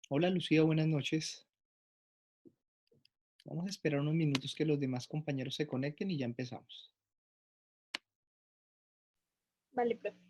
Hola Lucía, buenas noches. Vamos a esperar unos minutos que los demás compañeros se conecten y ya empezamos. Vale, profe.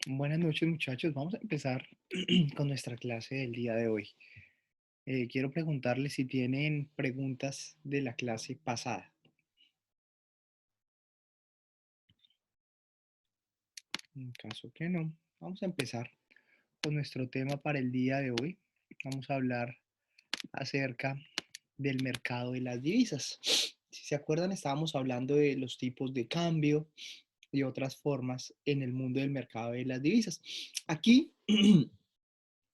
Buenas noches, muchachos. Vamos a empezar con nuestra clase del día de hoy. Quiero preguntarles si tienen preguntas de la clase pasada. En caso que no, vamos a empezar con nuestro tema para el día de hoy. Vamos a hablar acerca del mercado de las divisas. Si se acuerdan, estábamos hablando de los tipos de cambio y otras formas en el mundo del mercado de las divisas. Aquí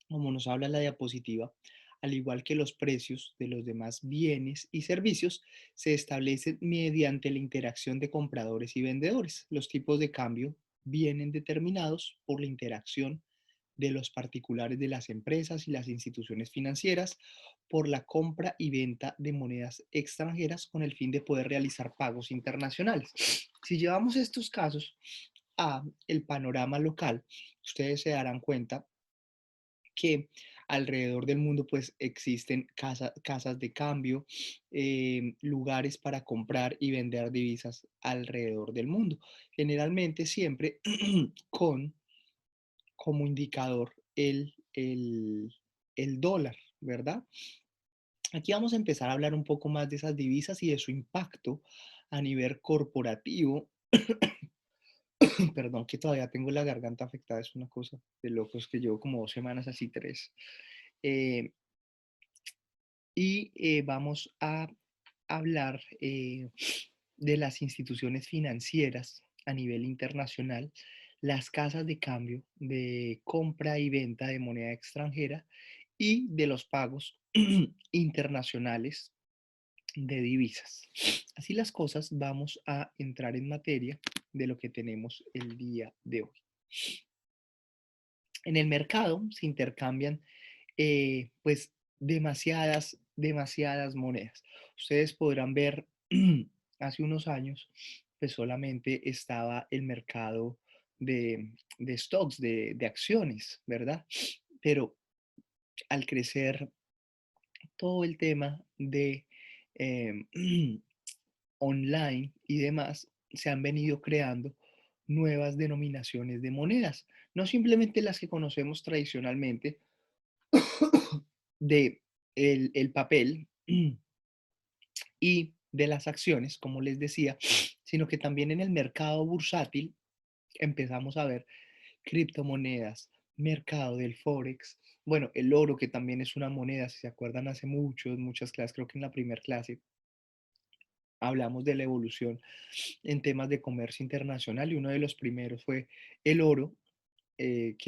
como nos habla la diapositiva, al igual que los precios de los demás bienes y servicios, se establecen mediante la interacción de compradores y vendedores. Los tipos de cambio vienen determinados por la interacción de los particulares de las empresas y las instituciones financieras por la compra y venta de monedas extranjeras con el fin de poder realizar pagos internacionales. Si llevamos estos casos a el panorama local, ustedes se darán cuenta que alrededor del mundo pues existen casas de cambio, lugares para comprar y vender divisas alrededor del mundo. Generalmente siempre con como indicador el dólar, ¿verdad? Aquí vamos a empezar a hablar un poco más de esas divisas y de su impacto a nivel corporativo. Perdón que todavía tengo la garganta afectada, es una cosa de locos que llevo como 2 semanas, así 3. Eh, vamos a hablar de las instituciones financieras a nivel internacional, las casas de cambio de compra y venta de moneda extranjera y de los pagos internacionales de divisas. Así las cosas, vamos a entrar en materia de lo que tenemos el día de hoy. En el mercado se intercambian pues demasiadas monedas. Ustedes podrán ver, hace unos años, pues solamente estaba el mercado de stocks, de acciones, ¿verdad? Pero al crecer todo el tema de eh, online y demás, se han venido creando nuevas denominaciones de monedas, no simplemente las que conocemos tradicionalmente, de el papel y de las acciones, como les decía, sino que también en el mercado bursátil empezamos a ver criptomonedas, mercado del forex, bueno, el oro, que también es una moneda, si se acuerdan, hace muchas clases, creo que en la primera clase hablamos de la evolución en temas de comercio internacional y uno de los primeros fue el oro, que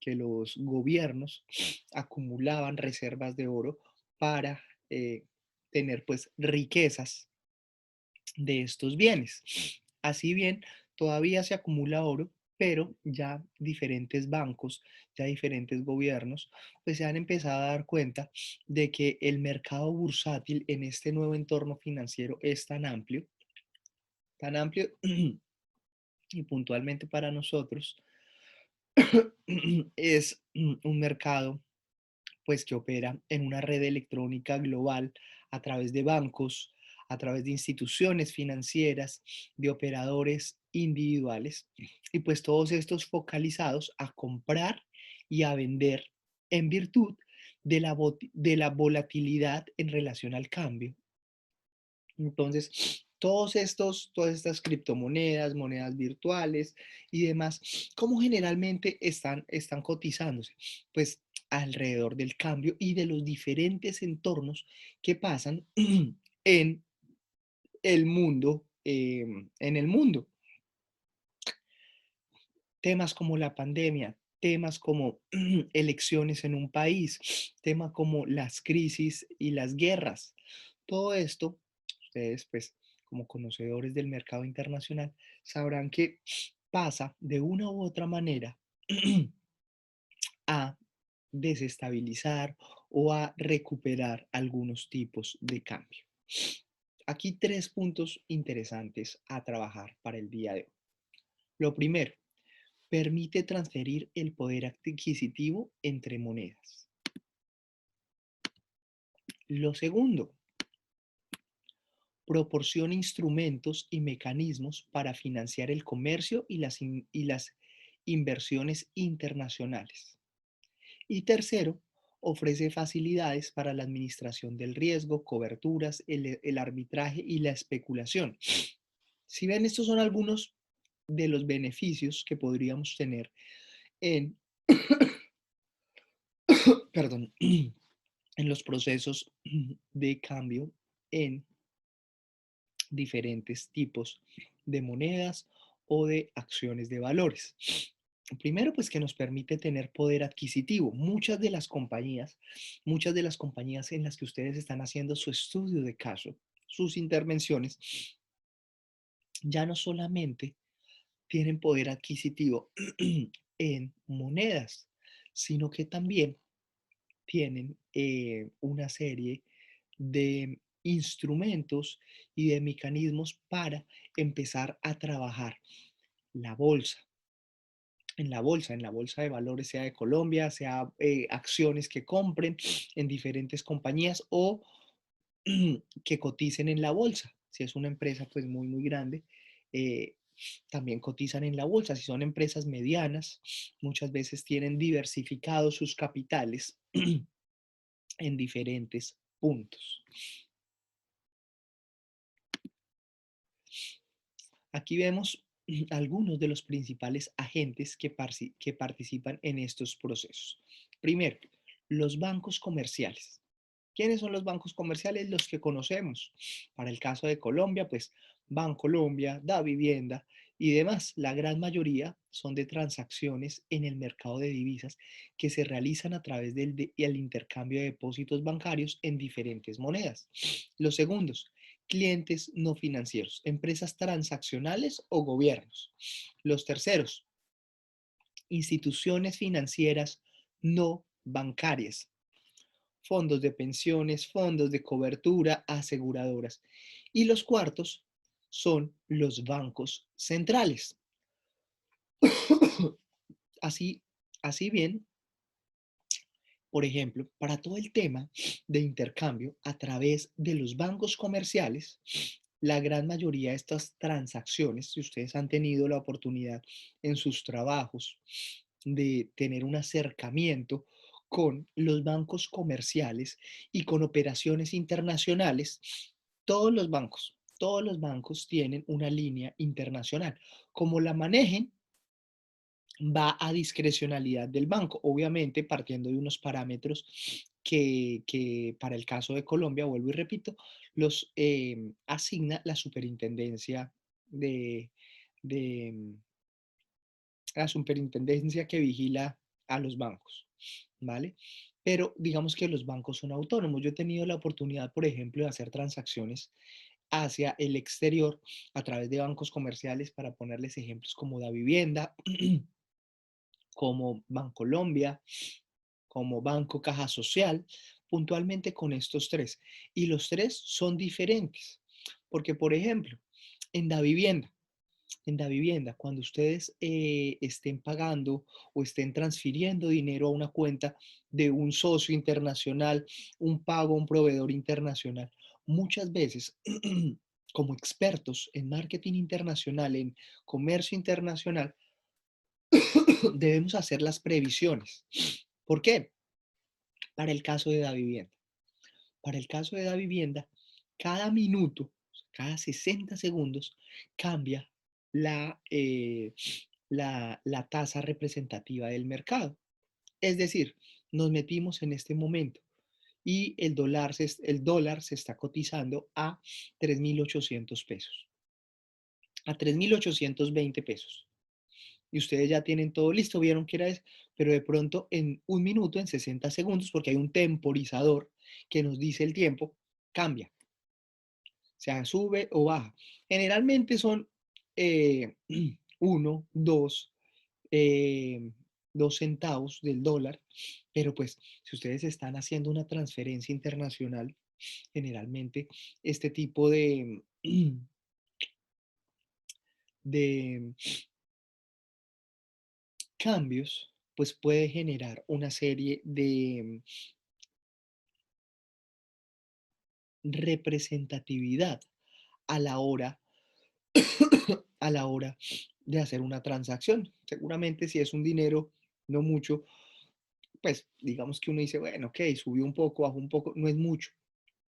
los gobiernos acumulaban reservas de oro para tener pues riquezas de estos bienes. Así bien, todavía se acumula oro, pero ya diferentes bancos, ya diferentes gobiernos, pues se han empezado a dar cuenta de que el mercado bursátil en este nuevo entorno financiero es tan amplio y puntualmente para nosotros es un mercado pues que opera en una red electrónica global a través de bancos, a través de instituciones financieras, de operadores individuales y pues todos estos focalizados a comprar y a vender en virtud de la volatilidad en relación al cambio. Entonces, todas estas criptomonedas, monedas virtuales y demás, ¿cómo generalmente están cotizándose? Pues alrededor del cambio y de los diferentes entornos que pasan en el mundo, en el mundo. Temas como la pandemia, temas como elecciones en un país, temas como las crisis y las guerras. Todo esto, ustedes pues como conocedores del mercado internacional, sabrán que pasa de una u otra manera a desestabilizar o a recuperar algunos tipos de cambio. Aquí 3 puntos interesantes a trabajar para el día de hoy. Lo primero, permite transferir el poder adquisitivo entre monedas. Lo segundo, proporciona instrumentos y mecanismos para financiar el comercio y las inversiones internacionales. Y tercero, ofrece facilidades para la administración del riesgo, coberturas, el arbitraje y la especulación. Si ven, estos son algunos de los beneficios que podríamos tener en, perdón, en los procesos de cambio en diferentes tipos de monedas o de acciones de valores. Primero, pues que nos permite tener poder adquisitivo. Muchas de las compañías en las que ustedes están haciendo su estudio de caso, sus intervenciones, ya no solamente tienen poder adquisitivo en monedas, sino que también tienen una serie de instrumentos y de mecanismos para empezar a trabajar la bolsa, en la bolsa de valores, sea de Colombia, sea acciones que compren en diferentes compañías o que coticen en la bolsa. Si es una empresa pues muy, muy grande, eh, también cotizan en la bolsa. Si son empresas medianas, muchas veces tienen diversificados sus capitales en diferentes puntos. Aquí vemos algunos de los principales agentes que participan en estos procesos. Primero, los bancos comerciales. ¿Quiénes son los bancos comerciales? Los que conocemos. Para el caso de Colombia, pues Bancolombia, Davivienda y demás. La gran mayoría son de transacciones en el mercado de divisas que se realizan a través del intercambio de depósitos bancarios en diferentes monedas. Los segundos, clientes no financieros, empresas transaccionales o gobiernos. Los terceros, instituciones financieras no bancarias, fondos de pensiones, fondos de cobertura, aseguradoras. Y los cuartos son los bancos centrales. Así, así bien, por ejemplo, para todo el tema de intercambio a través de los bancos comerciales, la gran mayoría de estas transacciones, si ustedes han tenido la oportunidad en sus trabajos de tener un acercamiento con los bancos comerciales y con operaciones internacionales, todos los bancos tienen una línea internacional. Como la manejen, va a discrecionalidad del banco, obviamente partiendo de unos parámetros que para el caso de Colombia, vuelvo y repito, los asigna la superintendencia de, de la superintendencia que vigila a los bancos, ¿vale? Pero digamos que los bancos son autónomos. Yo he tenido la oportunidad, por ejemplo, de hacer transacciones hacia el exterior a través de bancos comerciales, para ponerles ejemplos como Davivienda, como Bancolombia, como Banco Caja Social, puntualmente con estos tres. Y los tres son diferentes, porque por ejemplo, en Davivienda, cuando ustedes estén pagando o estén transfiriendo dinero a una cuenta de un socio internacional, un pago a un proveedor internacional, muchas veces, como expertos en marketing internacional, en comercio internacional, debemos hacer las previsiones. ¿Por qué? Para el caso de Davivienda. Para el caso de Davivienda, cada minuto, cada 60 segundos, cambia la, eh, la tasa representativa del mercado. Es decir, nos metimos en este momento y el dólar se está cotizando a 3.800 pesos, a 3.820 pesos. Y ustedes ya tienen todo listo, vieron que era eso, pero de pronto en un minuto, en 60 segundos, porque hay un temporizador que nos dice el tiempo, cambia, o sea, sube o baja. Generalmente son eh, 1, 2, 2 centavos del dólar, pero pues si ustedes están haciendo una transferencia internacional, generalmente este tipo de cambios pues puede generar una serie de representatividad a la hora, a la hora de hacer una transacción. Seguramente si es un dinero, no mucho, pues digamos que uno dice, bueno, ok, subió un poco, bajó un poco, no es mucho,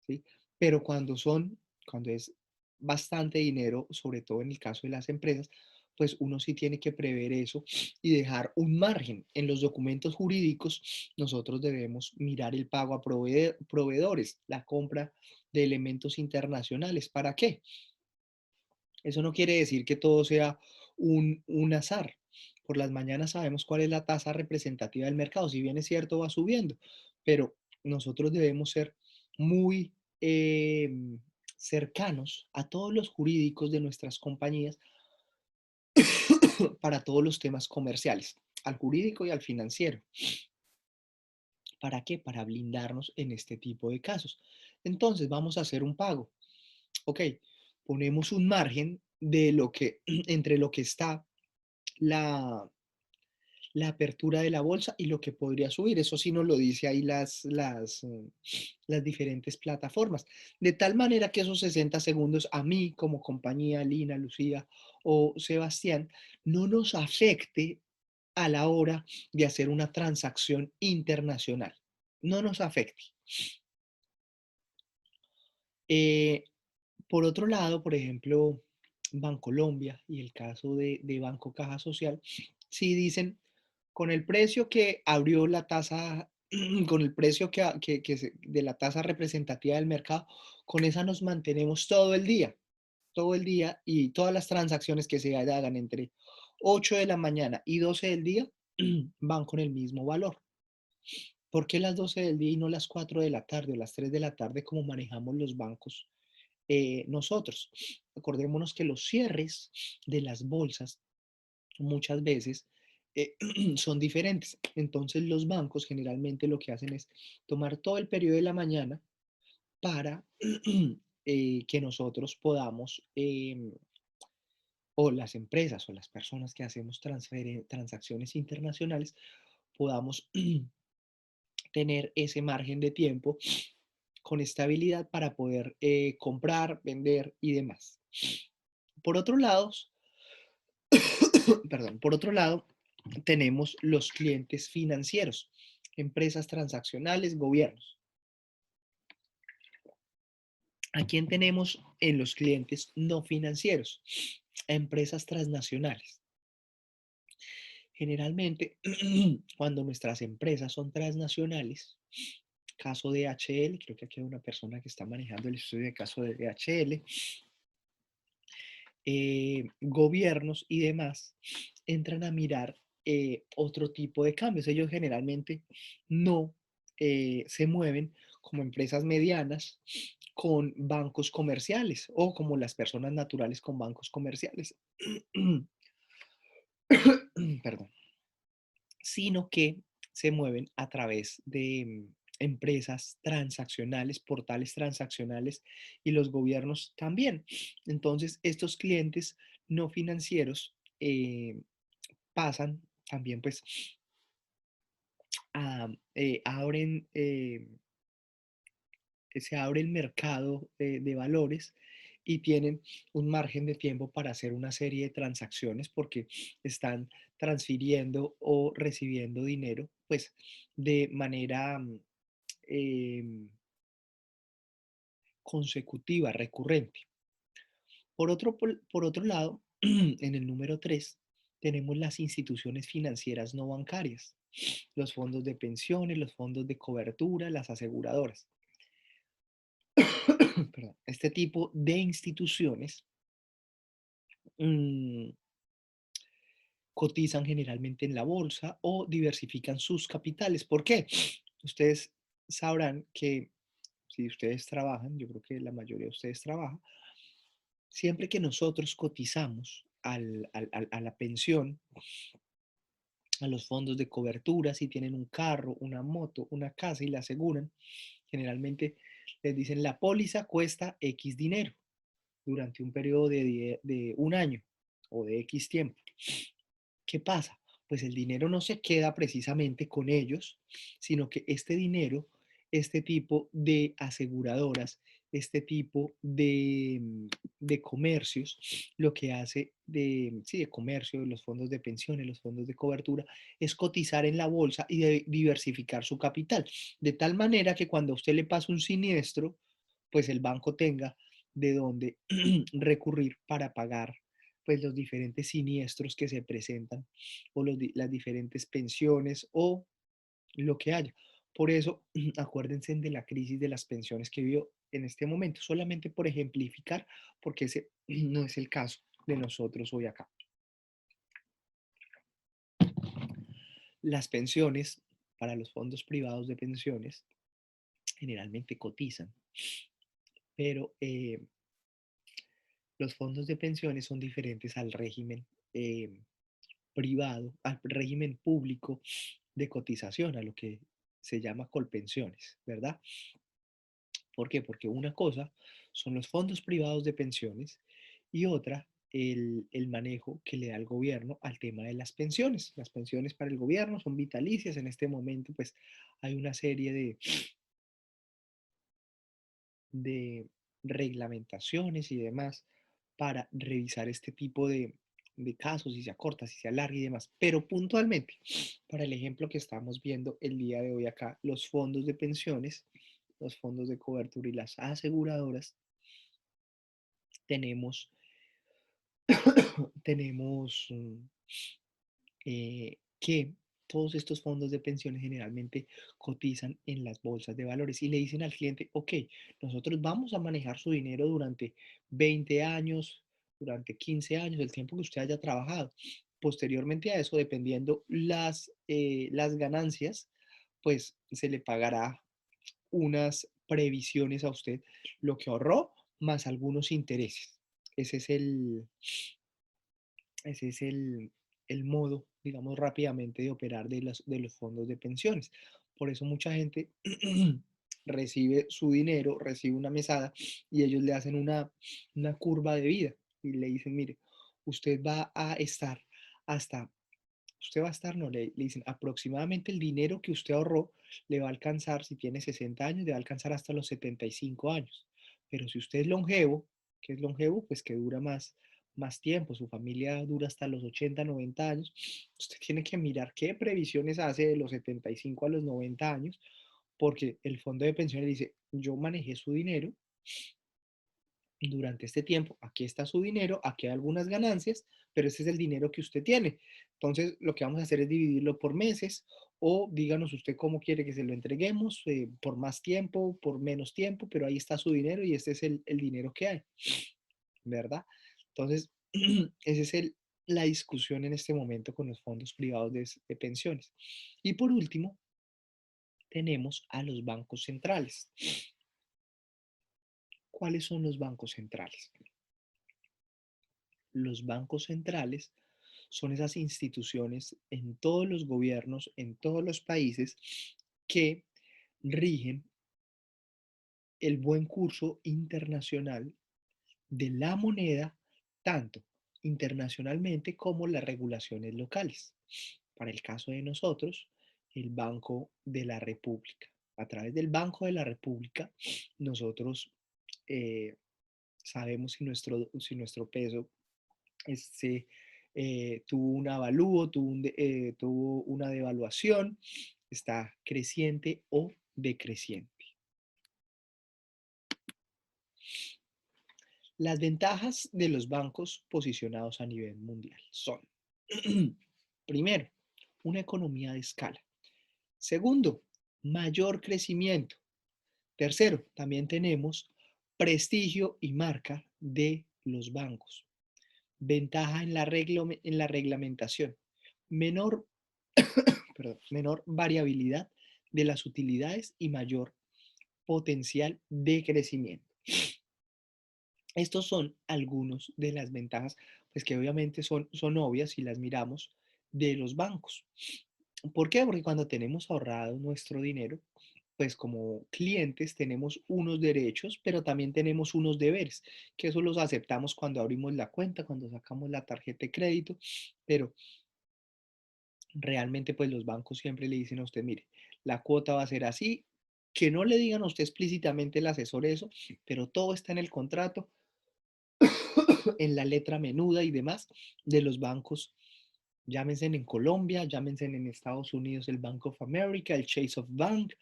¿sí? Pero cuando es bastante dinero, sobre todo en el caso de las empresas, pues uno sí tiene que prever eso y dejar un margen. En los documentos jurídicos, nosotros debemos mirar el pago a proveedores, la compra de elementos internacionales. ¿Para qué? Eso no quiere decir que todo sea un azar. Por las mañanas sabemos cuál es la tasa representativa del mercado. Si bien es cierto, va subiendo, pero nosotros debemos ser muy cercanos a todos los jurídicos de nuestras compañías para todos los temas comerciales, al jurídico y al financiero. ¿Para qué? Para blindarnos en este tipo de casos. Entonces, vamos a hacer un pago. Ok, ponemos un margen de lo que, entre lo que está la, la apertura de la bolsa y lo que podría subir. Eso sí nos lo dice ahí las diferentes plataformas. De tal manera que esos 60 segundos a mí como compañía, Lina, Lucía o Sebastián, no nos afecte a la hora de hacer una transacción internacional. No nos afecte. Eh, por otro lado, por ejemplo, Bancolombia y el caso de Banco Caja Social, sí dicen, con el precio que abrió la tasa, con el precio de la tasa representativa del mercado, con esa nos mantenemos todo el día y todas las transacciones que se hagan entre 8 de la mañana y 12 del día van con el mismo valor. ¿Por qué las 12 del día y no las 4 de la tarde o las 3 de la tarde como manejamos los bancos nosotros? Acordémonos que los cierres de las bolsas muchas veces son diferentes. Entonces los bancos generalmente lo que hacen es tomar todo el periodo de la mañana para que nosotros podamos, o las empresas o las personas que hacemos transacciones internacionales, podamos tener ese margen de tiempo con estabilidad para poder comprar, vender y demás. Por otro lado, perdón, por otro lado, tenemos los clientes financieros, empresas transaccionales, gobiernos. ¿A quién tenemos en los clientes no financieros? A empresas transnacionales. Generalmente, cuando nuestras empresas son transnacionales, caso de DHL, creo que aquí hay una persona que está manejando el estudio de caso de DHL, gobiernos y demás entran a mirar otro tipo de cambios. Ellos generalmente no se mueven como empresas medianas con bancos comerciales o como las personas naturales con bancos comerciales. Perdón. Sino que se mueven a través de empresas transaccionales, portales transaccionales y los gobiernos también. Entonces, estos clientes no financieros pasan también pues abren, se abre el mercado de valores y tienen un margen de tiempo para hacer una serie de transacciones porque están transfiriendo o recibiendo dinero pues de manera em, consecutiva, recurrente. Por otro lado, en el número 3 tenemos las instituciones financieras no bancarias, los fondos de pensiones, los fondos de cobertura, las aseguradoras. Perdón, este tipo de instituciones mm, cotizan generalmente en la bolsa o diversifican sus capitales. ¿Por qué? Ustedes sabrán que si ustedes trabajan, yo creo que la mayoría de ustedes trabaja, siempre que nosotros cotizamos a la pensión, a los fondos de cobertura, si tienen un carro, una moto, una casa y la aseguran, generalmente les dicen la póliza cuesta X dinero durante un periodo de un año o de X tiempo. ¿Qué pasa? Pues el dinero no se queda precisamente con ellos, sino que este dinero, este tipo de aseguradoras este tipo de comercios, lo que hace sí, de comercio, los fondos de pensiones, los fondos de cobertura, es cotizar en la bolsa y diversificar su capital, de tal manera que cuando a usted le pasa un siniestro, pues el banco tenga de dónde recurrir para pagar pues los diferentes siniestros que se presentan o las diferentes pensiones o lo que haya. Por eso, acuérdense de la crisis de las pensiones que vivió en este momento, solamente por ejemplificar, porque ese no es el caso de nosotros hoy acá. Las pensiones para los fondos privados de pensiones generalmente cotizan, pero los fondos de pensiones son diferentes al régimen privado, al régimen público de cotización, a lo que se llama colpensiones, ¿verdad? ¿Por qué? Porque una cosa son los fondos privados de pensiones y otra el manejo que le da el gobierno al tema de las pensiones. Las pensiones para el gobierno son vitalicias. En este momento, pues hay una serie de reglamentaciones y demás para revisar este tipo de casos, si se acorta, si se alarga y demás. Pero puntualmente, para el ejemplo que estamos viendo el día de hoy acá, los fondos de pensiones, los fondos de cobertura y las aseguradoras, tenemos, tenemos que todos estos fondos de pensiones generalmente cotizan en las bolsas de valores y le dicen al cliente, ok, nosotros vamos a manejar su dinero durante 20 años, durante 15 años, el tiempo que usted haya trabajado. Posteriormente a eso, dependiendo las ganancias, pues se le pagará unas previsiones a usted, lo que ahorró, más algunos intereses. Ese es ese es el modo, digamos, rápidamente de operar de los fondos de pensiones. Por eso mucha gente recibe su dinero, recibe una mesada y ellos le hacen una curva de vida y le dicen, mire, usted va a estar hasta, usted va a estar, no, le dicen, aproximadamente el dinero que usted ahorró le va a alcanzar, si tiene 60 años, le va a alcanzar hasta los 75 años. Pero si usted es longevo, que es longevo, pues que dura más tiempo, su familia dura hasta los 80, 90 años, usted tiene que mirar qué previsiones hace de los 75 a los 90 años, porque el fondo de pensiones dice, yo manejé su dinero durante este tiempo, aquí está su dinero, aquí hay algunas ganancias, pero este es el dinero que usted tiene. Entonces, lo que vamos a hacer es dividirlo por meses o díganos usted cómo quiere que se lo entreguemos, por más tiempo, por menos tiempo, pero ahí está su dinero y este es el dinero que hay, ¿verdad? Entonces, esa es la discusión en este momento con los fondos privados de pensiones. Y por último, tenemos a los bancos centrales. ¿Cuáles son los bancos centrales? Los bancos centrales son esas instituciones en todos los gobiernos, en todos los países, que rigen el buen curso internacional de la moneda, tanto internacionalmente como las regulaciones locales. Para el caso de nosotros, el Banco de la República. A través del Banco de la República, nosotros eh, sabemos si nuestro peso este, tuvo un avalúo, tuvo una devaluación, está creciente o decreciente. Las ventajas de los bancos posicionados a nivel mundial son, primero, una economía de escala. Segundo, mayor crecimiento. Tercero, también tenemos prestigio y marca de los bancos. Ventaja en la reglamentación. Menor, menor variabilidad de las utilidades y mayor potencial de crecimiento. Estos son algunos de las ventajas, pues que obviamente son obvias si las miramos de los bancos. ¿Por qué? Porque cuando tenemos ahorrado nuestro dinero, pues como clientes tenemos unos derechos, pero también tenemos unos deberes, que eso los aceptamos cuando abrimos la cuenta, cuando sacamos la tarjeta de crédito, pero realmente pues los bancos siempre le dicen a usted, mire, la cuota va a ser así, que no le digan a usted explícitamente el asesor eso, pero todo está en el contrato, en la letra menuda y demás de los bancos. Llámense en Colombia, llámense en Estados Unidos el Bank of America, el Chase of Bank,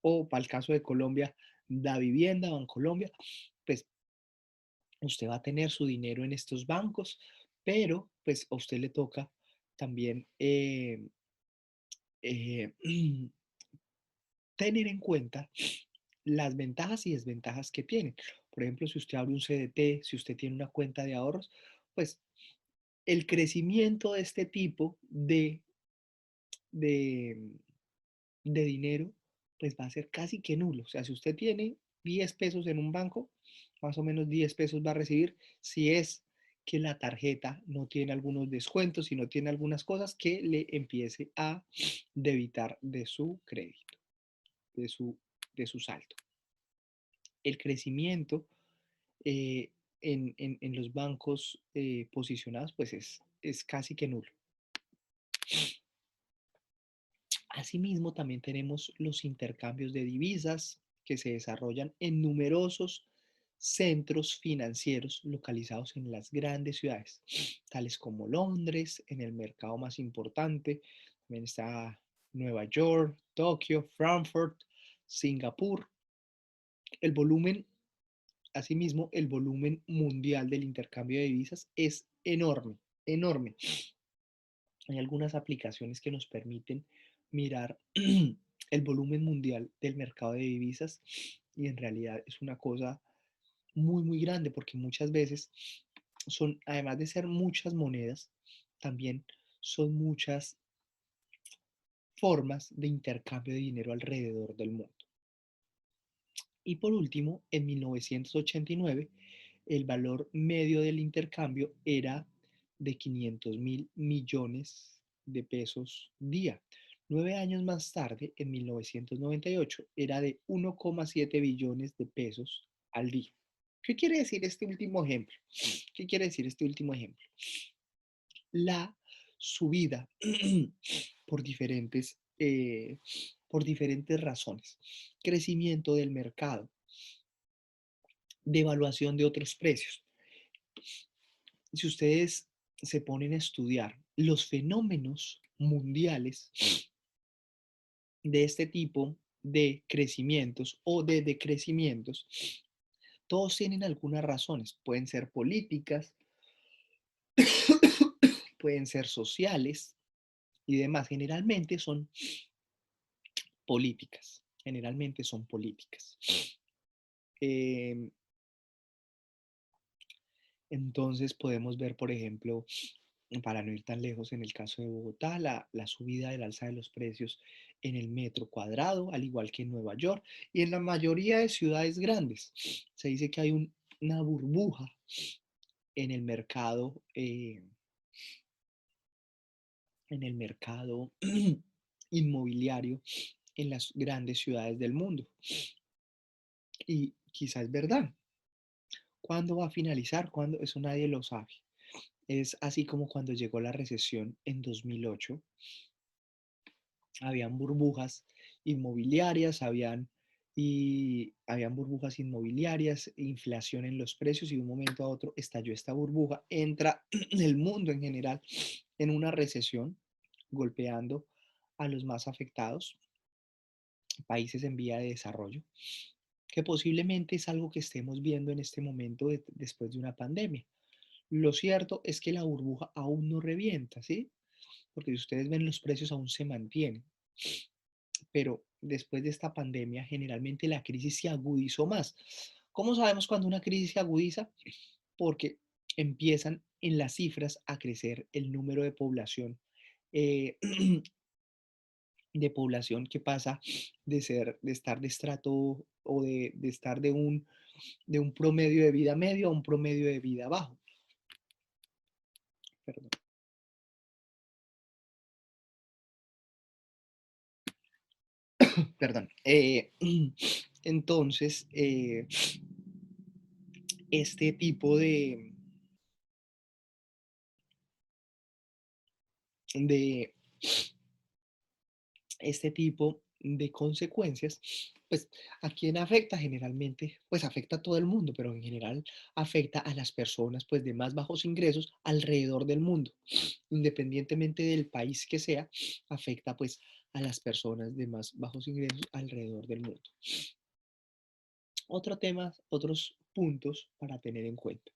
o para el caso de Colombia, Da Vivienda, Bancolombia. Pues usted va a tener su dinero en estos bancos, pero pues a usted le toca también eh, tener en cuenta las ventajas y desventajas que tienen. Por ejemplo, si usted abre un CDT, si usted tiene una cuenta de ahorros, pues el crecimiento de este tipo de, de dinero, pues va a ser casi que nulo. O sea, si usted tiene 10 pesos en un banco, más o menos 10 pesos va a recibir si es que la tarjeta no tiene algunos descuentos, si no tiene algunas cosas que le empiece a debitar de su crédito, de su, de su saldo. El crecimiento eh, en los bancos posicionados, pues es casi que nulo. Asimismo, también tenemos los intercambios de divisas que se desarrollan en numerosos centros financieros localizados en las grandes ciudades, tales como Londres, en el mercado más importante, también está Nueva York, Tokio, Frankfurt, Singapur. El volumen, asimismo, el volumen mundial del intercambio de divisas es enorme, enorme. Hay algunas aplicaciones que nos permiten mirar el volumen mundial del mercado de divisas y en realidad es una cosa muy, muy grande porque muchas veces son, además de ser muchas monedas, también son muchas formas de intercambio de dinero alrededor del mundo. Y por último, en 1989, el valor medio del intercambio era de 500.000 millones de pesos día. 9 años más tarde, en 1998, era de 1,7 billones de pesos al día. ¿Qué quiere decir este último ejemplo? ¿Qué quiere decir este último ejemplo? La subida por por diferentes razones. Crecimiento del mercado, devaluación de otros precios. Si ustedes se ponen a estudiar los fenómenos mundiales de este tipo de crecimientos o de decrecimientos, todos tienen algunas razones. Pueden ser políticas, pueden ser sociales y demás. Generalmente son políticas. Generalmente son políticas. Eh, entonces podemos ver, por ejemplo, para no ir tan lejos, en el caso de Bogotá, la subida del alza de los precios en el metro cuadrado, al igual que en Nueva York y en la mayoría de ciudades grandes. Se dice que hay una burbuja en el mercado inmobiliario en las grandes ciudades del mundo. Y quizás es verdad. ¿Cuándo va a finalizar? ¿Cuándo? Eso nadie lo sabe. Es así como cuando llegó la recesión en 2008, habían burbujas inmobiliarias, habían burbujas inmobiliarias, inflación en los precios y de un momento a otro estalló esta burbuja, entra el mundo en general en una recesión, golpeando a los más afectados, países en vía de desarrollo, que posiblemente es algo que estemos viendo en este momento después de una pandemia. Lo cierto es que la burbuja aún no revienta, ¿sí? Porque si ustedes ven, los precios aún se mantienen, pero después de esta pandemia generalmente la crisis se agudizó más. ¿Cómo sabemos cuando una crisis se agudiza? Porque empiezan en las cifras a crecer el número eh, de población que pasa de estar de estrato o de estar de un promedio de vida medio a un promedio de vida bajo. Perdón. Perdón. Entonces, este tipo de este tipo de consecuencias, pues a quién afecta generalmente, pues afecta a todo el mundo, pero en general afecta a las personas pues de más bajos ingresos alrededor del mundo, independientemente del país que sea, afecta pues a las personas de más bajos ingresos alrededor del mundo. Otro tema, otros puntos para tener en cuenta.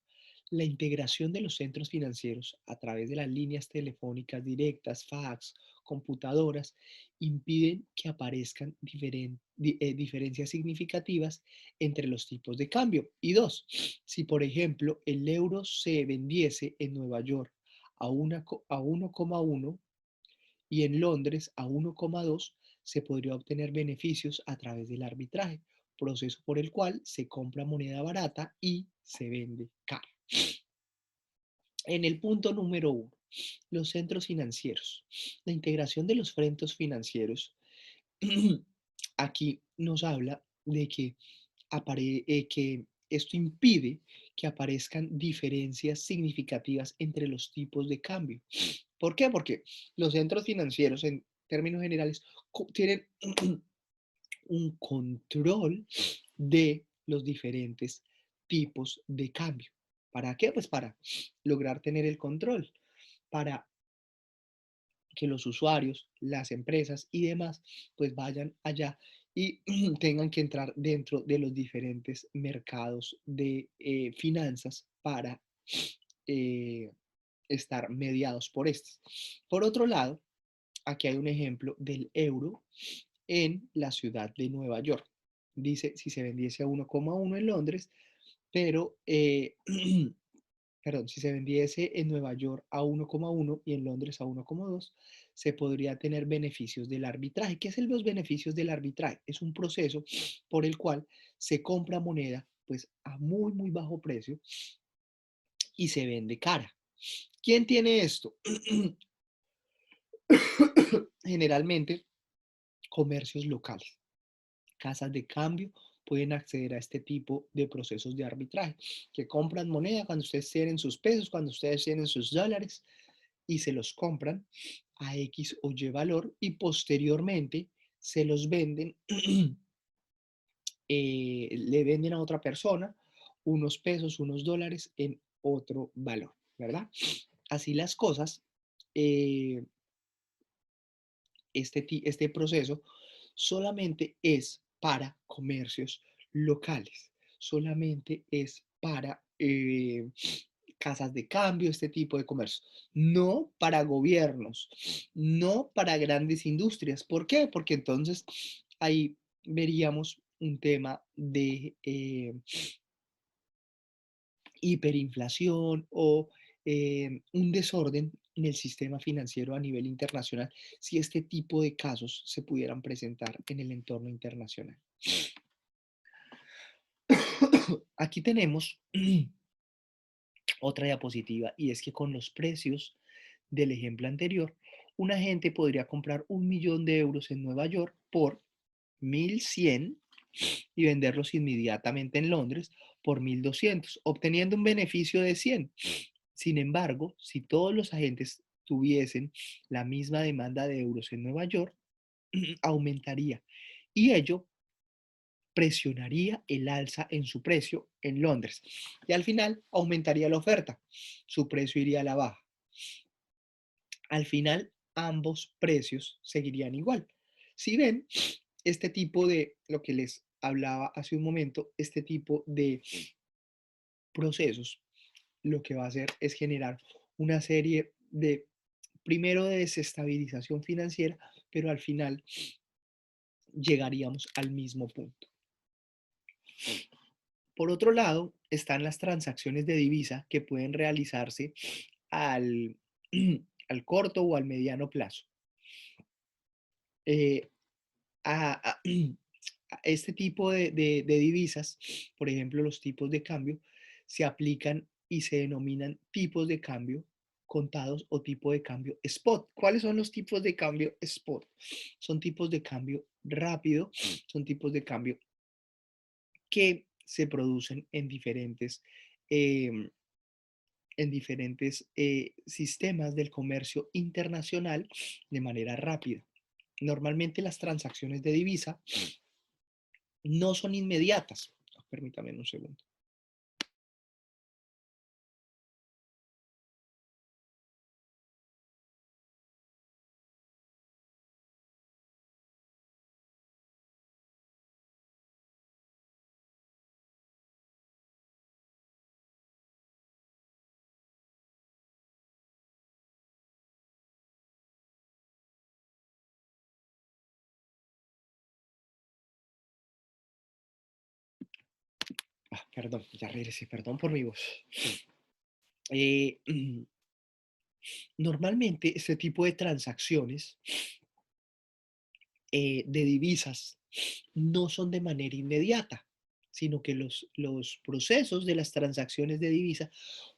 La integración de los centros financieros a través de las líneas telefónicas directas, fax, computadoras, impiden que aparezcan diferencias significativas entre los tipos de cambio. Y dos, si por ejemplo el euro se vendiese en Nueva York a 1,1 y en Londres a 1,2, se podría obtener beneficios a través del arbitraje, proceso por el cual se compra moneda barata y se vende cara. En el punto número 1, los centros financieros. La integración de los centros financieros aquí nos habla de que esto impide que aparezcan diferencias significativas entre los tipos de cambio. ¿Por qué? Porque los centros financieros, en términos generales, tienen un control de los diferentes tipos de cambio. ¿Para qué? Pues para lograr tener el control, para que los usuarios, las empresas y demás, pues vayan allá y tengan que entrar dentro de los diferentes mercados de finanzas para eh, estar mediados por estos. Por otro lado, aquí hay un ejemplo del euro en la ciudad de Nueva York. Dice, si se vendiese a 1,1 en Londres, pero perdón, si se vendiese en Nueva York a 1,1 y en Londres a 1,2, se podría tener beneficios del arbitraje. ¿Qué son los beneficios del arbitraje? Es un proceso por el cual se compra moneda pues a muy, muy bajo precio y se vende cara. ¿Quién tiene esto? Generalmente comercios locales, casas de cambio pueden acceder a este tipo de procesos de arbitraje, que compran moneda cuando ustedes tienen sus pesos, cuando ustedes tienen sus dólares, y se los compran a X o Y valor y posteriormente se los venden, le venden a otra persona unos pesos, unos dólares en otro valor, ¿verdad? Así las cosas, eh, este proceso solamente es para comercios locales, solamente es para casas de cambio, este tipo de comercio, no para gobiernos, no para grandes industrias. ¿Por qué? Porque entonces ahí veríamos un tema de hiperinflación o un desorden en el sistema financiero a nivel internacional si este tipo de casos se pudieran presentar en el entorno internacional. Aquí tenemos otra diapositiva y es que con los precios del ejemplo anterior, una gente podría comprar 1 millón de euros en Nueva York por 1.100 y venderlos inmediatamente en Londres por 1.200, obteniendo un beneficio de 100. Sin embargo, si todos los agentes tuviesen la misma demanda de euros en Nueva York, aumentaría y ello presionaría el alza en su precio en Londres y al final aumentaría la oferta, su precio iría a la baja. Al final, ambos precios seguirían igual. Si ven, este tipo de, lo que les hablaba hace un momento, este tipo de procesos, lo que va a hacer es generar una serie de, primero de desestabilización financiera, pero al final llegaríamos al mismo punto. Por otro lado, están las transacciones de divisa que pueden realizarse al, al corto o al mediano plazo. Eh, a este tipo de divisas, por ejemplo, los tipos de cambio, se aplican y se denominan tipos de cambio contados o tipo de cambio spot. ¿Cuáles son los tipos de cambio spot? Son tipos de cambio rápido, son tipos de cambio que se producen eh, en diferentes sistemas del comercio internacional de manera rápida. Normalmente las transacciones de divisa no son inmediatas. Permítame un segundo. Perdón, ya regresé, perdón por mi voz. Eh, Normalmente este tipo de transacciones de divisas no son de manera inmediata, sino que los procesos de las transacciones de divisa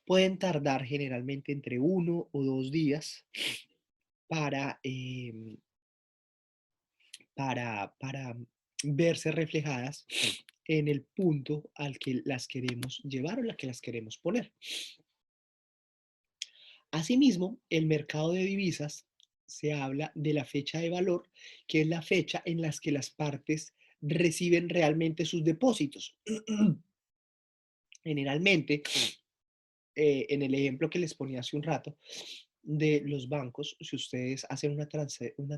pueden tardar generalmente entre 1 o 2 días para, para verse reflejadas en el punto al que las queremos llevar o la que las queremos poner. Asimismo, el mercado de divisas se habla de la fecha de valor, que es la fecha en la que las partes reciben realmente sus depósitos. Generalmente, en el ejemplo que les ponía hace un rato de los bancos, si ustedes hacen una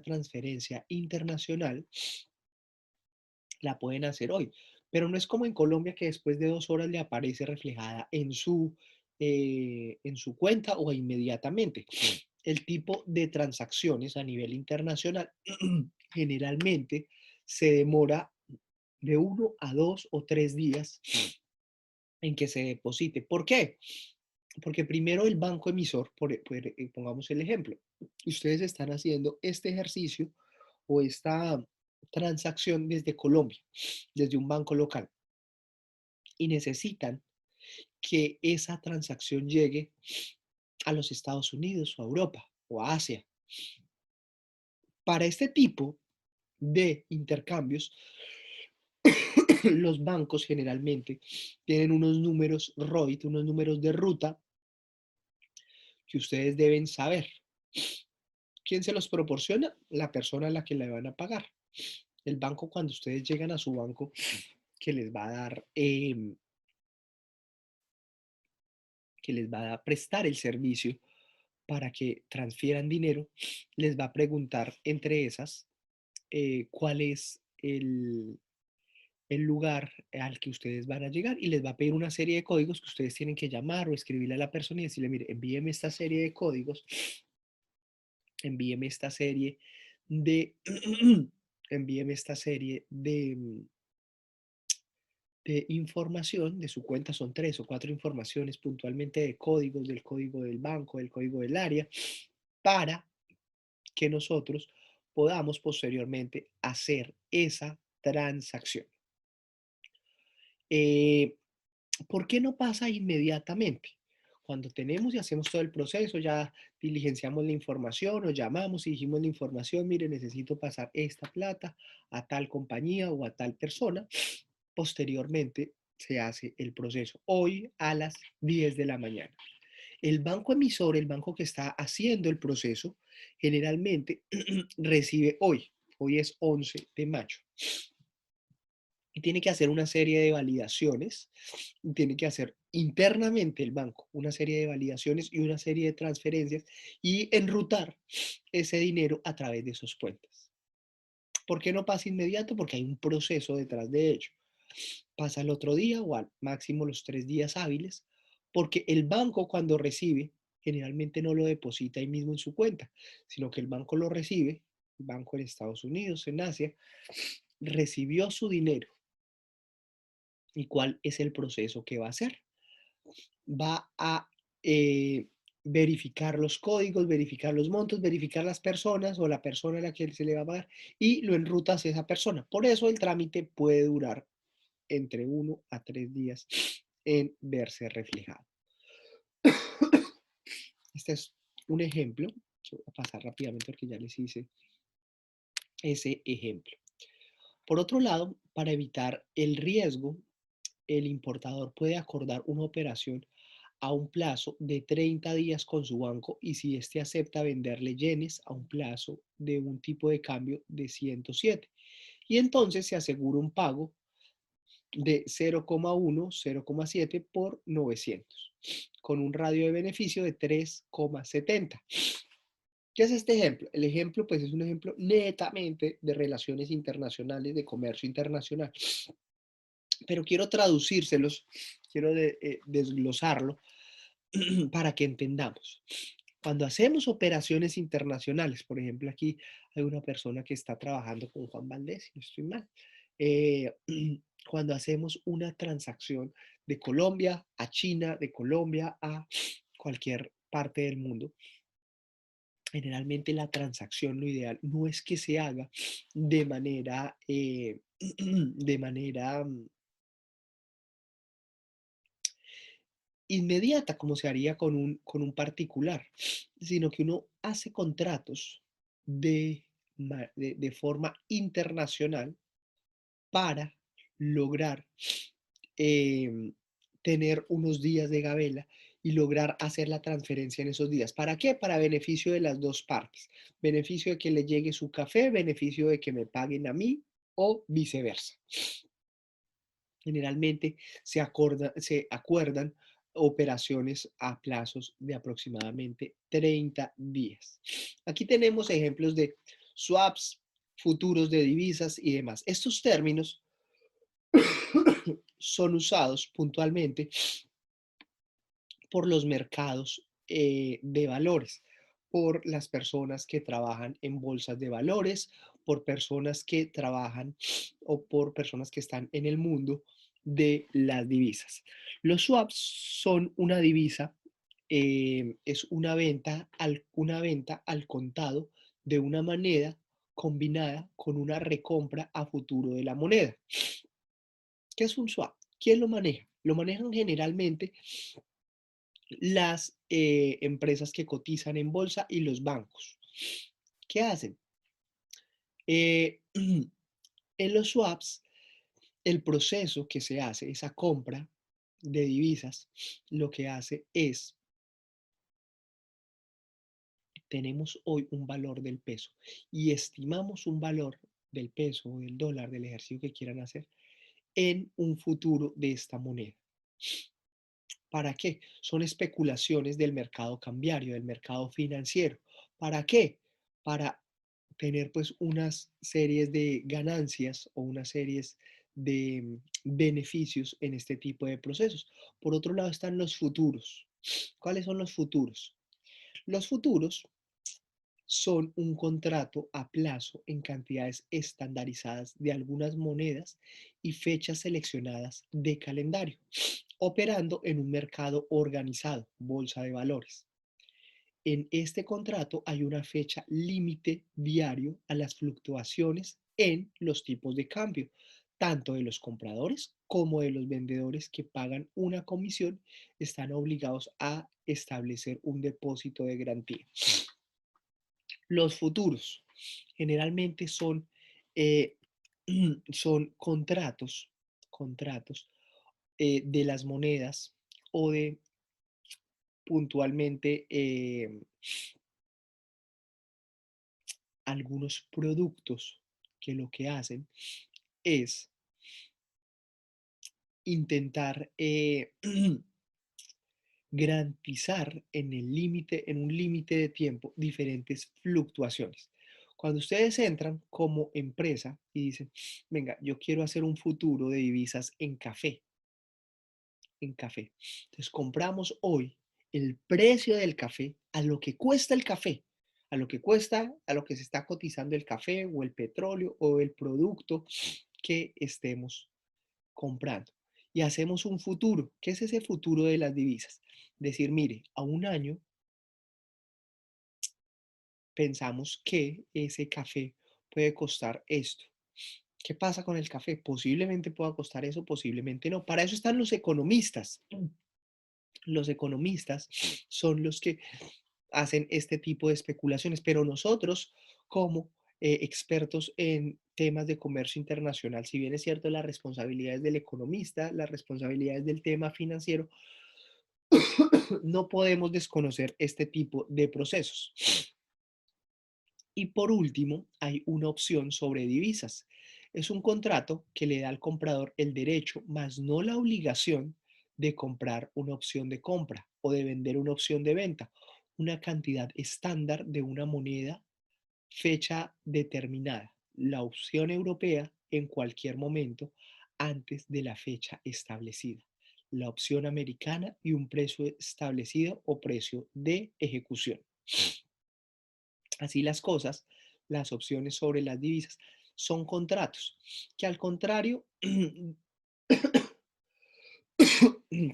transferencia internacional, la pueden hacer hoy, pero no es como en Colombia que después de 2 horas le aparece reflejada en su cuenta o inmediatamente. El tipo de transacciones a nivel internacional generalmente se demora de 1 a 2 o 3 días en que se deposite. ¿Por qué? Porque primero el banco emisor, pongamos el ejemplo, ustedes están haciendo este ejercicio o esta transacción desde Colombia, desde un banco local, y necesitan que esa transacción llegue a los Estados Unidos o a Europa o a Asia. Para este tipo de intercambios, los bancos generalmente tienen unos números ROIT, unos números de ruta que ustedes deben saber. ¿Quién se los proporciona? La persona a la que le van a pagar. El banco, cuando ustedes llegan a su banco, que les va a dar, que les va a prestar el servicio para que transfieran dinero, les va a preguntar entre esas cuál es el lugar al que ustedes van a llegar y les va a pedir una serie de códigos que ustedes tienen que llamar o escribirle a la persona y decirle, mire, envíeme esta serie de códigos, envíeme esta serie de, envíeme esta serie de información de su cuenta, son 3 o 4 informaciones puntualmente de códigos, del código del banco, del código del área, para que nosotros podamos posteriormente hacer esa transacción. ¿Por qué no pasa inmediatamente? Cuando tenemos y hacemos todo el proceso, ya diligenciamos la información o llamamos y dijimos la información, mire, necesito pasar esta plata a tal compañía o a tal persona. Posteriormente se hace el proceso hoy a las 10 de la mañana. El banco emisor, el banco que está haciendo el proceso, generalmente recibe hoy. Hoy es 11 de mayo. Y tiene que hacer una serie de validaciones, tiene que hacer internamente el banco una serie de validaciones y una serie de transferencias y enrutar ese dinero a través de sus cuentas. ¿Por qué no pasa inmediato? Porque hay un proceso detrás de ello. Pasa el otro día o al máximo los 3 días hábiles, porque el banco cuando recibe generalmente no lo deposita ahí mismo en su cuenta, sino que el banco lo recibe, el banco en Estados Unidos, en Asia, recibió su dinero. ¿Y cuál es el proceso que va a hacer? Va a verificar los códigos, verificar los montos, verificar las personas o la persona a la que se le va a pagar y lo enruta hacia esa persona. Por eso el trámite puede durar entre 1 a 3 días en verse reflejado. Este es un ejemplo. Voy a pasar rápidamente porque ya les hice ese ejemplo. Por otro lado, para evitar el riesgo, el importador puede acordar una operación a un plazo de 30 días con su banco y si éste acepta venderle yenes a un plazo de un tipo de cambio de 107. Y entonces se asegura un pago de 0,1, 0,7 por 900, con un radio de beneficio de 3,70. ¿Qué es este ejemplo? El ejemplo, pues, es un ejemplo netamente de relaciones internacionales, de comercio internacional. Pero quiero traducírselos, quiero desglosarlo para que entendamos. Cuando hacemos operaciones internacionales, por ejemplo, aquí hay una persona que está trabajando con Juan Valdés, si no estoy mal. eh, Cuando hacemos una transacción de Colombia a China, de Colombia a cualquier parte del mundo, generalmente la transacción, lo ideal no es que se haga de manera, de manera inmediata, como se haría con un particular, sino que uno hace contratos de forma internacional para lograr em, tener unos días de gabela y lograr hacer la transferencia en esos días. ¿Para qué? Para beneficio de las dos partes. Beneficio de que le llegue su café, beneficio de que me paguen a mí o viceversa. Generalmente se acuerdan operaciones a plazos de aproximadamente 30 días. Aquí tenemos ejemplos de swaps, futuros de divisas y demás. Estos términos son usados puntualmente por los mercados de valores, por las personas que trabajan en bolsas de valores, por personas que trabajan o por personas que están en el mundo de las divisas. Los swaps son una divisa, es una venta al contado de una moneda combinada con una recompra a futuro de la moneda. ¿Qué es un swap? ¿Quién lo maneja? Lo manejan generalmente las empresas que cotizan en bolsa y los bancos. ¿Qué hacen? Eh, en los swaps, el proceso que se hace, esa compra de divisas, lo que hace es, tenemos hoy un valor del peso y estimamos un valor del peso o del dólar, del ejercicio que quieran hacer, en un futuro de esta moneda. ¿Para qué? Son especulaciones del mercado cambiario, del mercado financiero. ¿Para qué? Para tener pues unas series de ganancias o unas series de beneficios en este tipo de procesos. Por otro lado están los futuros. ¿Cuáles son los futuros? Los futuros son un contrato a plazo en cantidades estandarizadas de algunas monedas y fechas seleccionadas de calendario, operando en un mercado organizado, bolsa de valores. En este contrato hay una fecha límite diario a las fluctuaciones en los tipos de cambio, tanto de los compradores como de los vendedores que pagan una comisión, están obligados a establecer un depósito de garantía. Los futuros generalmente eh, son contratos de las monedas o de puntualmente algunos productos que lo que hacen es intentar garantizar en el límite, en un límite de tiempo, diferentes fluctuaciones. Cuando ustedes entran como empresa y dicen, venga, yo quiero hacer un futuro de divisas en café, en café. Entonces compramos hoy el precio del café a lo que cuesta el café, a lo que cuesta, a lo que se está cotizando el café o el petróleo o el producto que estemos comprando. Y hacemos un futuro. ¿Qué es ese futuro de las divisas? Decir, mire, a un año pensamos que ese café puede costar esto. ¿Qué pasa con el café? Posiblemente pueda costar eso, posiblemente no. Para eso están los economistas. Los economistas son los que hacen este tipo de especulaciones, pero nosotros como expertos en temas de comercio internacional, si bien es cierto las responsabilidades del economista, las responsabilidades del tema financiero, No podemos desconocer este tipo de procesos. Y por último, hay una opción sobre divisas. Es un contrato que le da al comprador el derecho, más no la obligación, de comprar una opción de compra o de vender una opción de venta, una cantidad estándar de una moneda, fecha determinada, la opción europea en cualquier momento antes de la fecha establecida, la opción americana y un precio establecido o precio de ejecución. Así las cosas, las opciones sobre las divisas son contratos que al contrario,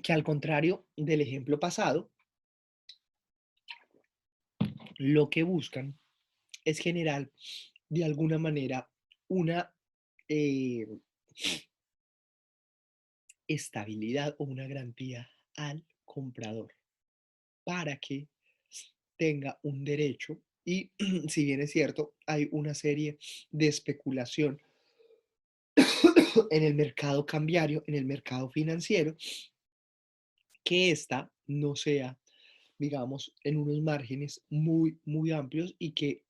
que al contrario del ejemplo pasado, lo que buscan es generar de alguna manera una eh, estabilidad o una garantía al comprador para que tenga un derecho y si bien es cierto, hay una serie de especulación en el mercado cambiario, en el mercado financiero, que ésta no sea, digamos, en unos márgenes muy, muy amplios y que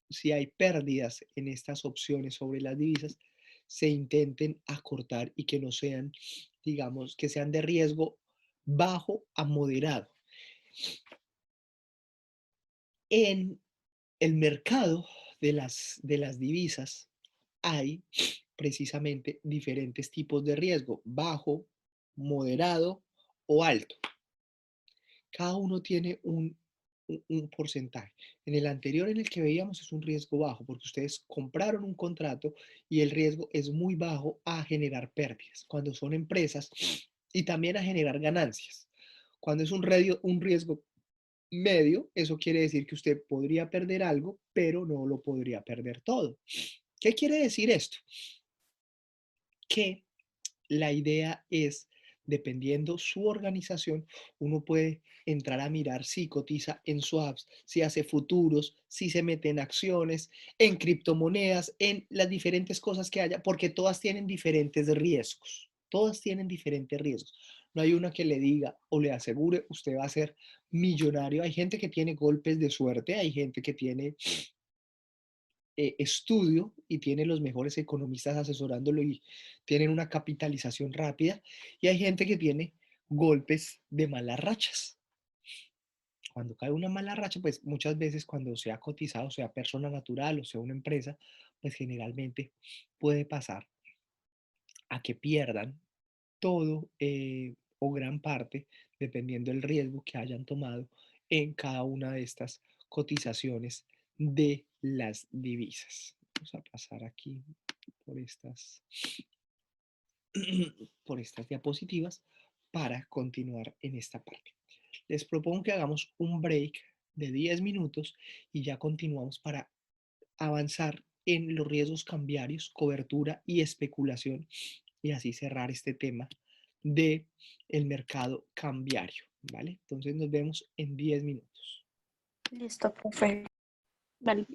si hay pérdidas en estas opciones sobre las divisas, se intenten acortar y que no sean, digamos, que sean de riesgo bajo a moderado. En el mercado de las divisas hay precisamente diferentes tipos de riesgo, bajo, moderado o alto. Cada uno tiene un porcentaje. En el anterior, en el que veíamos, es un riesgo bajo, porque ustedes compraron un contrato y el riesgo es muy bajo a generar pérdidas, cuando son empresas, y también a generar ganancias. Cuando es un riesgo medio, eso quiere decir que usted podría perder algo, pero no lo podría perder todo. ¿Qué quiere decir esto? Que la idea es, dependiendo su organización, uno puede entrar a mirar si cotiza en swaps, si hace futuros, si se mete en acciones, en criptomonedas, en las diferentes cosas que haya, porque todas tienen diferentes riesgos. Todas tienen diferentes riesgos. No hay una que le diga o le asegure, usted va a ser millonario. Hay gente que tiene golpes de suerte, hay gente que tiene estudio y tiene los mejores economistas asesorándolo y tienen una capitalización rápida. Y hay gente que tiene golpes de malas rachas. Cuando cae una mala racha, pues muchas veces cuando sea cotizado, sea persona natural o sea una empresa, pues generalmente puede pasar a que pierdan todo o gran parte, dependiendo del riesgo que hayan tomado en cada una de estas cotizaciones de las divisas. Vamos a pasar aquí por estas, por estas diapositivas para continuar en esta parte. Les propongo que hagamos un break de 10 minutos y ya continuamos para avanzar en los riesgos cambiarios, cobertura y especulación y así cerrar este tema de el mercado cambiario, ¿vale? Entonces nos vemos en 10 minutos. Listo, profe. Dale.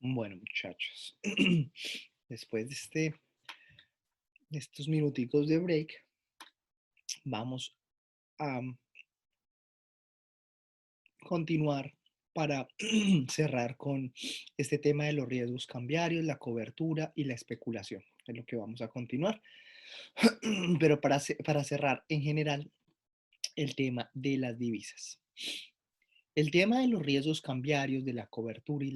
Bueno, muchachos, después de estos minuticos de break, vamos a continuar para cerrar con este tema de los riesgos cambiarios, la cobertura y la especulación. Es lo que vamos a continuar. Pero para cerrar en general el tema de las divisas. El tema de los riesgos cambiarios, de la cobertura y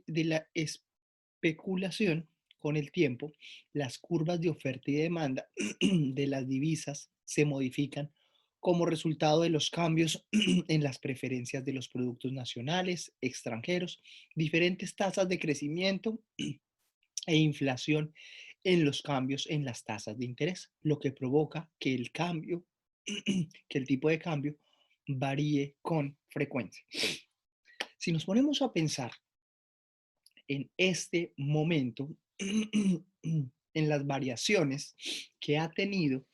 de la especulación con el tiempo, las curvas de oferta y demanda de las divisas se modifican como resultado de los cambios en las preferencias de los productos nacionales, extranjeros, diferentes tasas de crecimiento e inflación en los cambios en las tasas de interés, lo que provoca que el cambio, que el tipo de cambio varíe con frecuencia. Si nos ponemos a pensar en este momento, en las variaciones que ha tenido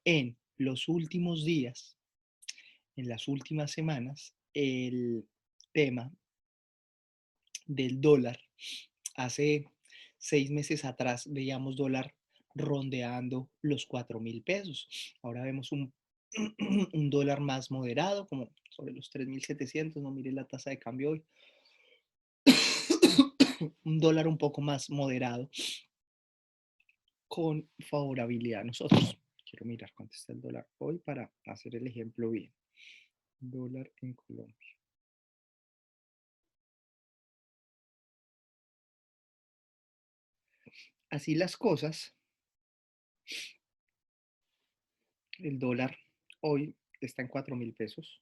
en los últimos días, en las últimas semanas, el tema del dólar. Hace 6 meses atrás veíamos dólar rondeando los 4.000 pesos. Ahora vemos un dólar más moderado, como sobre los 3.700. No mire la tasa de cambio hoy. Un dólar un poco más moderado con favorabilidad a nosotros. Quiero mirar cuánto está el dólar hoy para hacer el ejemplo bien. Dólar en Colombia. Así las cosas, el dólar hoy está en 4.000 pesos,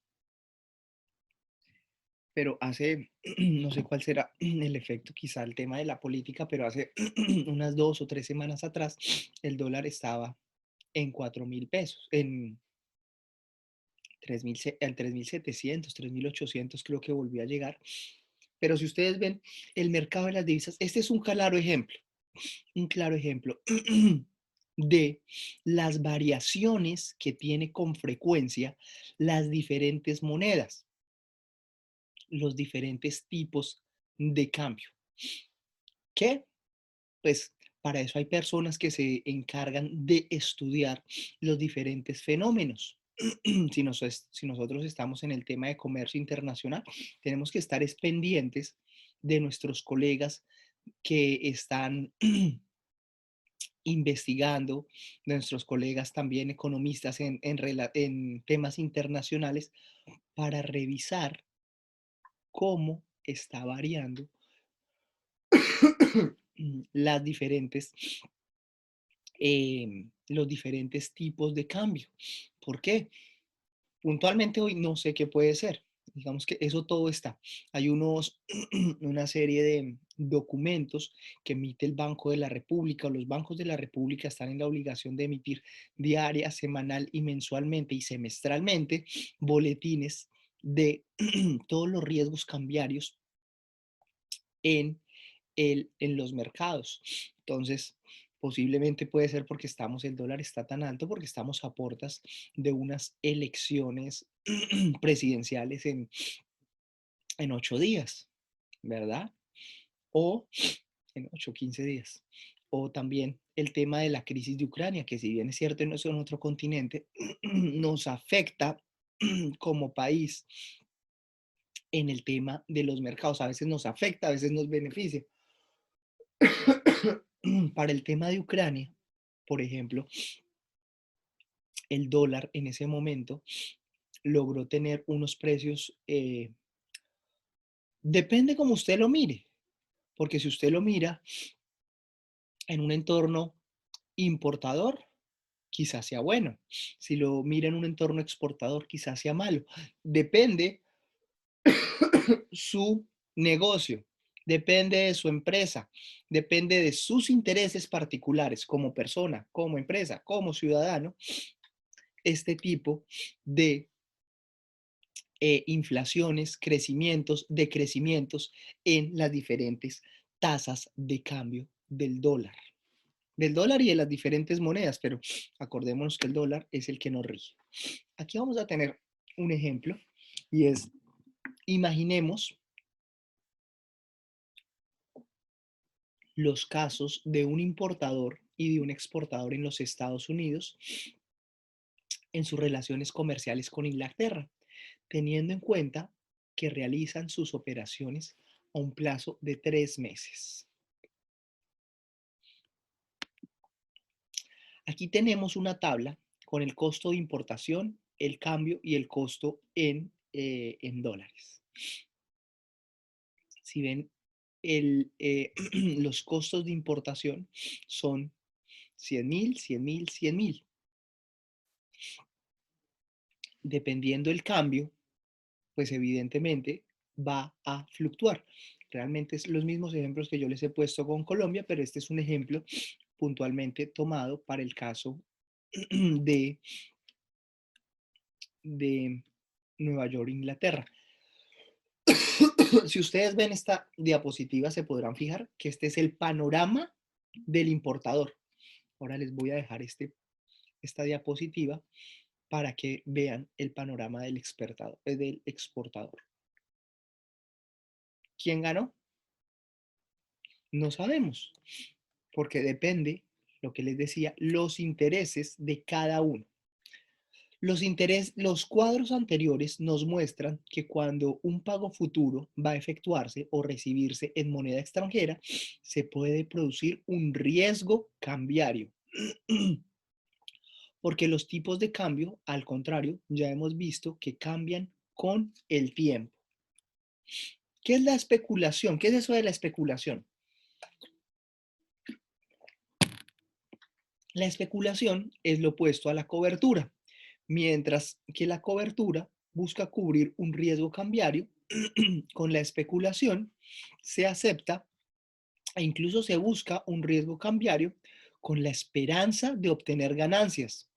pero hace, no sé cuál será el efecto, quizá el tema de la política, pero hace unas 2 o 3 semanas atrás, el dólar estaba en 4.000 pesos, en 3.700, 3.800 creo que volvió a llegar. Pero si ustedes ven el mercado de las divisas, este es un claro ejemplo de las variaciones que tiene con frecuencia las diferentes monedas, los diferentes tipos de cambio. ¿Qué? Pues para eso hay personas que se encargan de estudiar los diferentes fenómenos. Si nosotros estamos en el tema de comercio internacional, tenemos que estar pendientes de nuestros colegas que están investigando, de nuestros colegas también economistas en temas internacionales, para revisar cómo está variando las diferentes, los diferentes tipos de cambio. ¿Por qué? Puntualmente hoy no sé qué puede ser. Digamos que eso todo está. Hay una serie de documentos que emite el Banco de la República, o los bancos de la República están en la obligación de emitir diaria, semanal y mensualmente y semestralmente boletines de todos los riesgos cambiarios en en los mercados. Entonces, posiblemente puede ser porque el dólar está tan alto, porque estamos a puertas de unas elecciones presidenciales en 8 días, ¿verdad? O en 8 o 15 días. O también el tema de la crisis de Ucrania, que si bien es cierto no es en otro continente, nos afecta como país en el tema de los mercados. A veces nos afecta, a veces nos beneficia. Para el tema de Ucrania, por ejemplo, el dólar en ese momento logró tener unos precios, depende como usted lo mire, porque si usted lo mira en un entorno importador, quizás sea bueno. Si lo mira en un entorno exportador, quizás sea malo. Depende su negocio, depende de su empresa, depende de sus intereses particulares como persona, como empresa, como ciudadano, este tipo de inflaciones, crecimientos, decrecimientos en las diferentes tasas de cambio del dólar y de las diferentes monedas, pero acordémonos que el dólar es el que nos rige. Aquí vamos a tener un ejemplo y es, imaginemos los casos de un importador y de un exportador en los Estados Unidos en sus relaciones comerciales con Inglaterra, teniendo en cuenta que realizan sus operaciones a un plazo de 3 meses. Aquí tenemos una tabla con el costo de importación, el cambio y el costo en dólares. Si ven, los costos de importación son 100.000, 100.000, 100.000. Dependiendo del cambio, pues evidentemente va a fluctuar. Realmente es los mismos ejemplos que yo les he puesto con Colombia, pero este es un ejemplo puntualmente tomado para el caso de, de Nueva York, Inglaterra. Si ustedes ven esta diapositiva, se podrán fijar que este es el panorama del importador. Ahora les voy a dejar esta diapositiva para que vean el panorama del exportador. ¿Quién ganó? No sabemos, porque depende, lo que les decía, los intereses de cada uno. Los cuadros anteriores nos muestran que cuando un pago futuro va a efectuarse o recibirse en moneda extranjera, se puede producir un riesgo cambiario. Porque los tipos de cambio, al contrario, ya hemos visto que cambian con el tiempo. ¿Qué es la especulación? ¿Qué es eso de la especulación? La especulación es lo opuesto a la cobertura, mientras que la cobertura busca cubrir un riesgo cambiario. Con la especulación se acepta e incluso se busca un riesgo cambiario con la esperanza de obtener ganancias.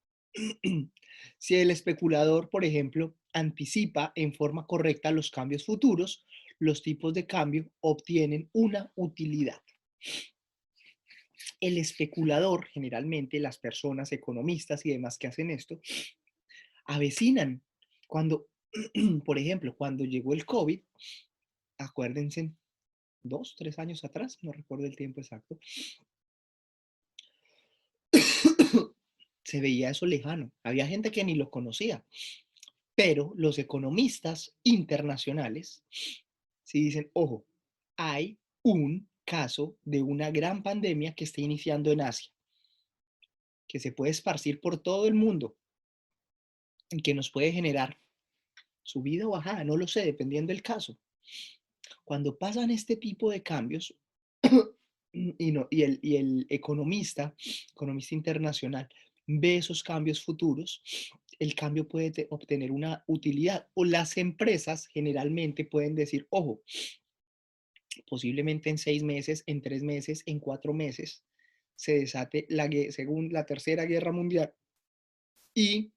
Si el especulador, por ejemplo, anticipa en forma correcta los cambios futuros, los tipos de cambio obtienen una utilidad. El especulador, generalmente las personas economistas y demás que hacen esto, avecinan cuando, por ejemplo, cuando llegó el COVID, acuérdense, 2, 3 años atrás, no recuerdo el tiempo exacto, se veía eso lejano. Había gente que ni lo conocía, pero los economistas internacionales sí dicen, ojo, hay un caso de una gran pandemia que está iniciando en Asia, que se puede esparcir por todo el mundo y que nos puede generar subida o bajada, no lo sé, dependiendo del caso. Cuando pasan este tipo de cambios, y el economista internacional, ve esos cambios futuros, el cambio puede obtener una utilidad, o las empresas generalmente pueden decir, ojo, posiblemente en 6 meses, en 3 meses, en 4 meses, se desate según la Tercera Guerra Mundial y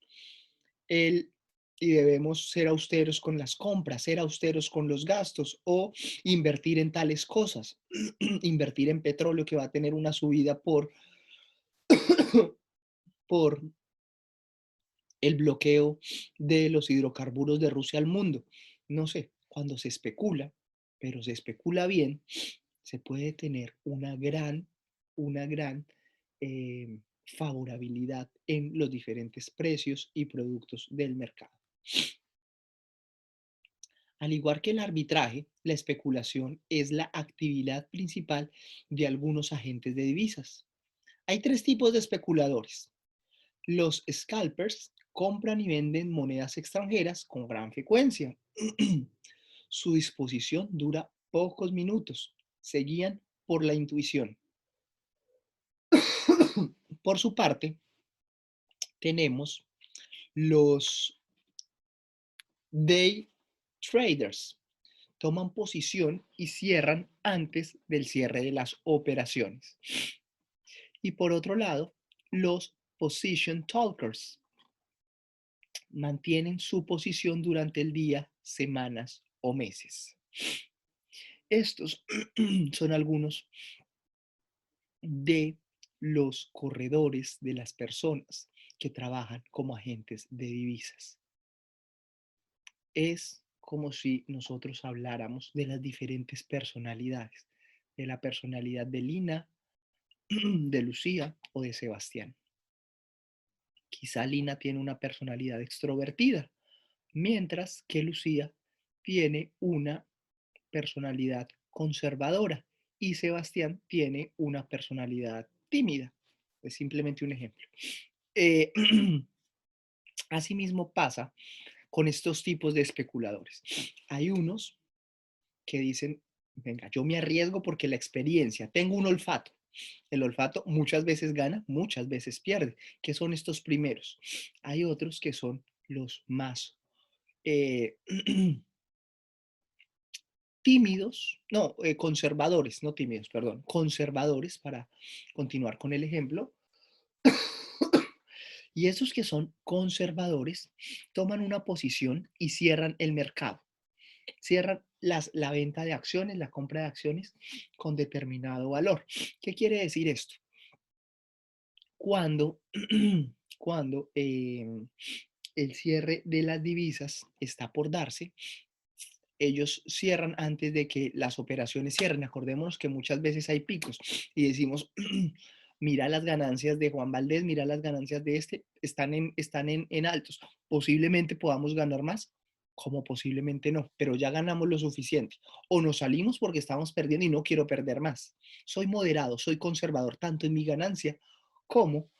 el y debemos ser austeros con las compras, ser austeros con los gastos o invertir en tales cosas, invertir en petróleo que va a tener una subida por el bloqueo de los hidrocarburos de Rusia al mundo. No sé, cuando se especula, pero se especula bien, se puede tener una gran favorabilidad en los diferentes precios y productos del mercado. Al igual que el arbitraje, la especulación es la actividad principal de algunos agentes de divisas. Hay 3 tipos de especuladores. Los scalpers compran y venden monedas extranjeras con gran frecuencia. Su disposición dura pocos minutos. Se guían por la intuición. Por su parte, tenemos los day traders. Toman posición y cierran antes del cierre de las operaciones. Y por otro lado, los position talkers mantienen su posición durante el día, semanas o meses. Estos son algunos de los corredores, de las personas que trabajan como agentes de divisas. Es como si nosotros habláramos de las diferentes personalidades de la personalidad de Lina, de Lucía o de Sebastián. Quizá Lina tiene una personalidad extrovertida, mientras que Lucía tiene una personalidad conservadora y Sebastián tiene una personalidad tímida. Es simplemente un ejemplo. Eh, Asimismo pasa con estos tipos de especuladores. Hay unos que dicen, venga, yo me arriesgo porque la experiencia, tengo un olfato. El olfato muchas veces gana, muchas veces pierde. ¿Qué son estos primeros? Hay otros que son los más eh, tímidos, no, conservadores, no tímidos, perdón, conservadores, para continuar con el ejemplo. Y esos que son conservadores toman una posición y cierran el mercado. Cierran la venta de acciones, la compra de acciones con determinado valor. ¿Qué quiere decir esto? Cuando, cuando el cierre de las divisas está por darse, ellos cierran antes de que las operaciones cierren. Acordémonos que muchas veces hay picos y decimos, mira las ganancias de Juan Valdés, mira las ganancias de este, están en altos. Posiblemente podamos ganar más, como posiblemente no, pero ya ganamos lo suficiente. O nos salimos porque estamos perdiendo y no quiero perder más. Soy moderado, soy conservador, tanto en mi ganancia como,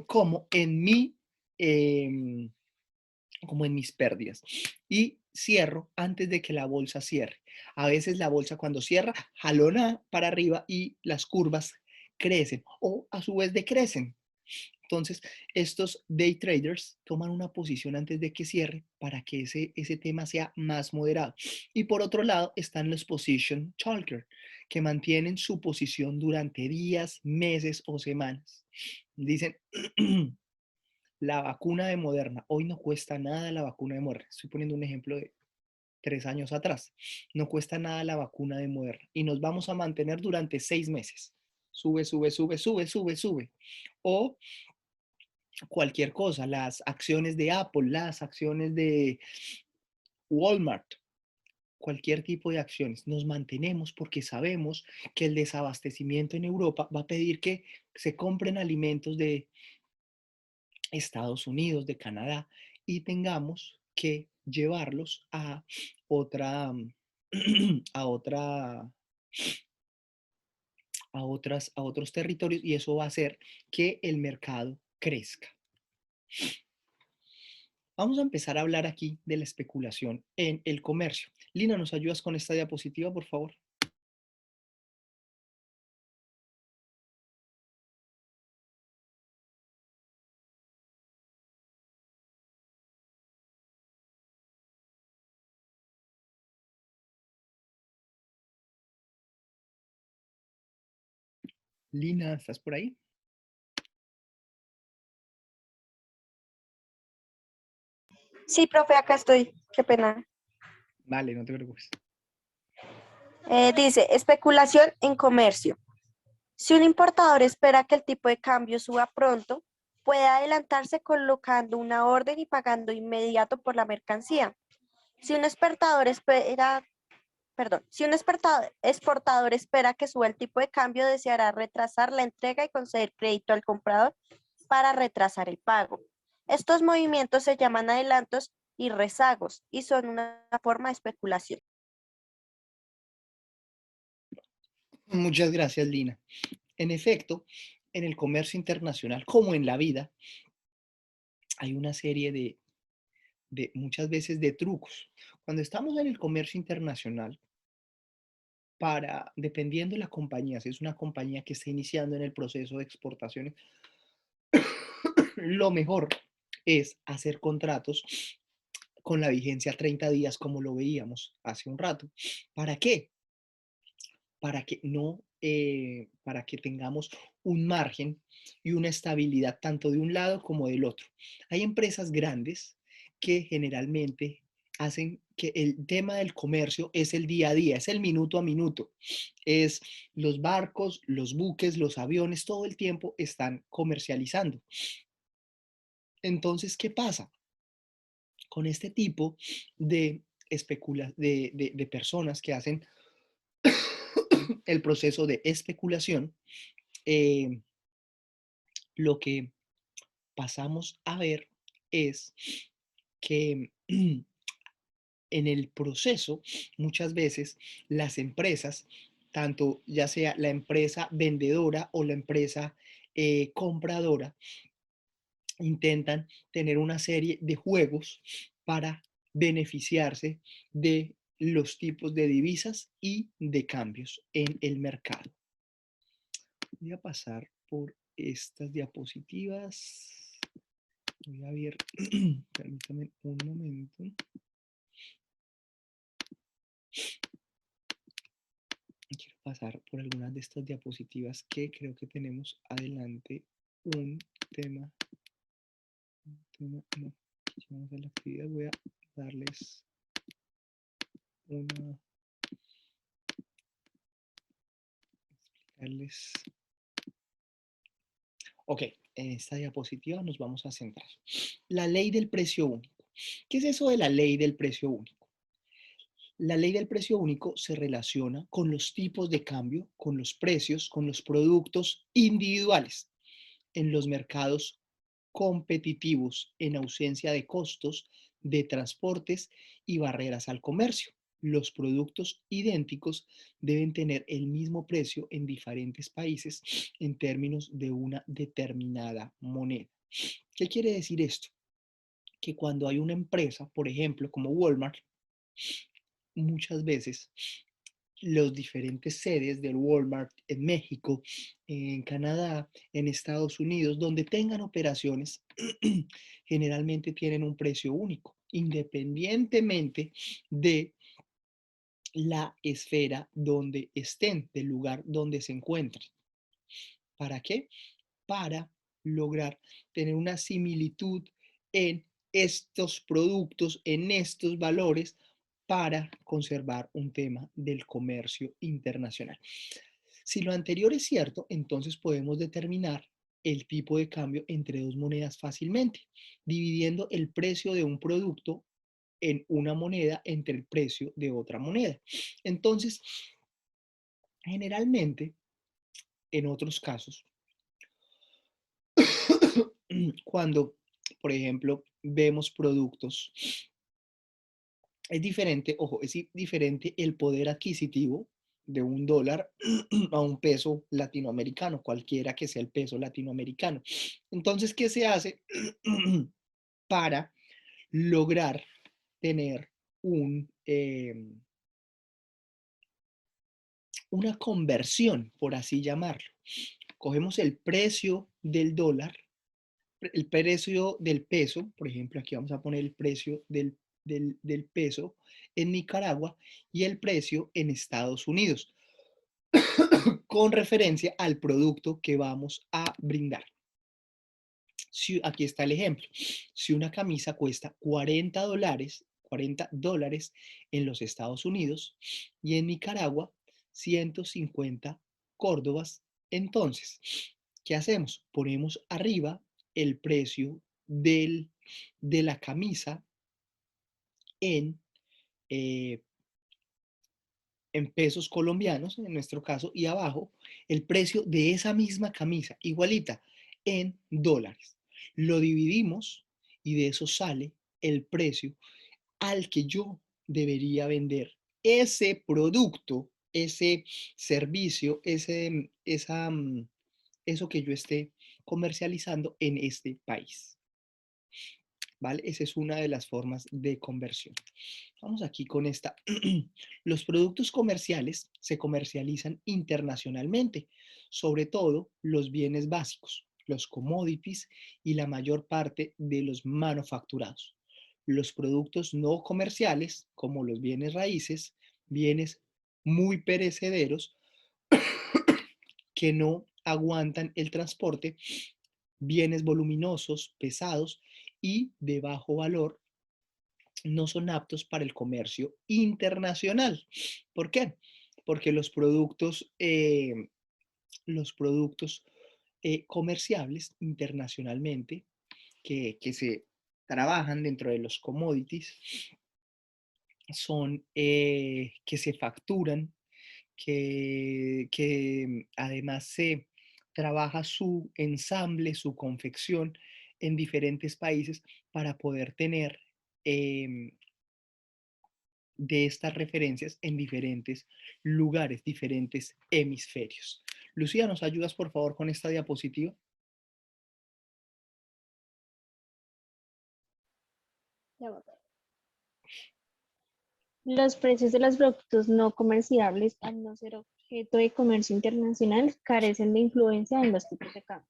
como en mi... Eh, como en mis pérdidas. Y cierro antes de que la bolsa cierre. A veces la bolsa cuando cierra jalona para arriba y las curvas crecen o a su vez decrecen. Entonces, estos day traders toman una posición antes de que cierre para que ese tema sea más moderado. Y por otro lado, están los position talker, que mantienen su posición durante días, meses o semanas. Dicen, la vacuna de Moderna, hoy no cuesta nada la vacuna de Moderna. Estoy poniendo un ejemplo de 3 años atrás. No cuesta nada la vacuna de Moderna y nos vamos a mantener durante 6 meses. Sube, sube, sube, sube, sube, sube. O cualquier cosa, las acciones de Apple, las acciones de Walmart, cualquier tipo de acciones. Nos mantenemos porque sabemos que el desabastecimiento en Europa va a pedir que se compren alimentos de Estados Unidos, de Canadá, y tengamos que llevarlos a otra, a otra, a otros territorios, y eso va a hacer que el mercado crezca. Vamos a empezar a hablar aquí de la especulación en el comercio. Lina, ¿nos ayudas con esta diapositiva, por favor? Lina, ¿estás por ahí? Sí, profe, acá estoy. Qué pena. Vale, no te preocupes. Dice, especulación en comercio. Si un importador espera que el tipo de cambio suba pronto, puede adelantarse colocando una orden y pagando inmediato por la mercancía. Si un exportador espera, si un exportador espera que suba el tipo de cambio, deseará retrasar la entrega y conceder crédito al comprador para retrasar el pago. Estos movimientos se llaman adelantos y rezagos y son una forma de especulación. Muchas gracias, Lina. En efecto, en el comercio internacional, como en la vida, hay una serie de muchas veces de trucos. Cuando estamos en el comercio internacional, dependiendo de la compañía, si es una compañía que está iniciando en el proceso de exportaciones, lo mejor es hacer contratos con la vigencia 30 días, como lo veíamos hace un rato. ¿Para qué? Para que no, para que tengamos un margen y una estabilidad tanto de un lado como del otro. Hay empresas grandes que generalmente hacen que el tema del comercio es el día a día, es el minuto a minuto, es los barcos, los buques, los aviones, todo el tiempo están comercializando. Entonces, ¿qué pasa? Con este tipo de personas que hacen el proceso de especulación, lo que pasamos a ver es que en el proceso muchas veces las empresas, tanto ya sea la empresa vendedora o la empresa compradora, intentan tener una serie de juegos para beneficiarse de los tipos de divisas y de cambios en el mercado. Voy a pasar por estas diapositivas. Voy a ver, permítame un momento. Quiero pasar por algunas de estas diapositivas que creo que tenemos adelante un tema. No. Si vamos a la actividad, voy a darles una. Explicarles. Ok, en esta diapositiva nos vamos a centrar. La ley del precio único. ¿Qué es eso de la ley del precio único? La ley del precio único se relaciona con los tipos de cambio, con los precios, con los productos individuales en los mercados competitivos en ausencia de costos de transportes y barreras al comercio. Los productos idénticos deben tener el mismo precio en diferentes países en términos de una determinada moneda. ¿Qué quiere decir esto? Que cuando hay una empresa, por ejemplo, como Walmart, muchas veces los diferentes sedes del Walmart en México, en Canadá, en Estados Unidos, donde tengan operaciones, generalmente tienen un precio único, independientemente de la esfera donde estén, del lugar donde se encuentren. ¿Para qué? Para lograr tener una similitud en estos productos, en estos valores, para conservar un tema del comercio internacional. Si lo anterior es cierto, entonces podemos determinar el tipo de cambio entre dos monedas fácilmente, dividiendo el precio de un producto en una moneda entre el precio de otra moneda. Entonces, generalmente, en otros casos, cuando, por ejemplo, vemos productos, es diferente, ojo, es diferente el poder adquisitivo de un dólar a un peso latinoamericano, cualquiera que sea el peso latinoamericano. Entonces, ¿qué se hace para lograr tener una conversión, por así llamarlo? Cogemos el precio del dólar, el precio del peso, por ejemplo, aquí vamos a poner el precio del peso en Nicaragua y el precio en Estados Unidos, con referencia al producto que vamos a brindar. Aquí está el ejemplo. Si una camisa cuesta $40 en los Estados Unidos y en Nicaragua 150 córdobas, entonces, ¿qué hacemos? Ponemos arriba el precio de la camisa en, eh, en pesos colombianos, en nuestro caso, y abajo el precio de esa misma camisa, igualita, en dólares. Lo dividimos y de eso sale el precio al que yo debería vender ese producto, ese servicio, eso que yo esté comercializando en este país. ¿Vale? Esa es una de las formas de conversión. Vamos aquí con esta. Los productos comerciales se comercializan internacionalmente, sobre todo los bienes básicos, los commodities y la mayor parte de los manufacturados. Los productos no comerciales, como los bienes raíces, bienes muy perecederos que no aguantan el transporte, bienes voluminosos, pesados y de bajo valor, no son aptos para el comercio internacional. ¿Por qué? Porque los productos comerciables internacionalmente que se trabajan dentro de los commodities son que se facturan, que además se trabaja su ensamble, su confección en diferentes países para poder tener de estas referencias en diferentes lugares, diferentes hemisferios. Lucía, ¿nos ayudas por favor con esta diapositiva? Ya va a ver. Los precios de los productos no comerciables, al no ser objeto de comercio internacional, carecen de influencia en los tipos de cambio.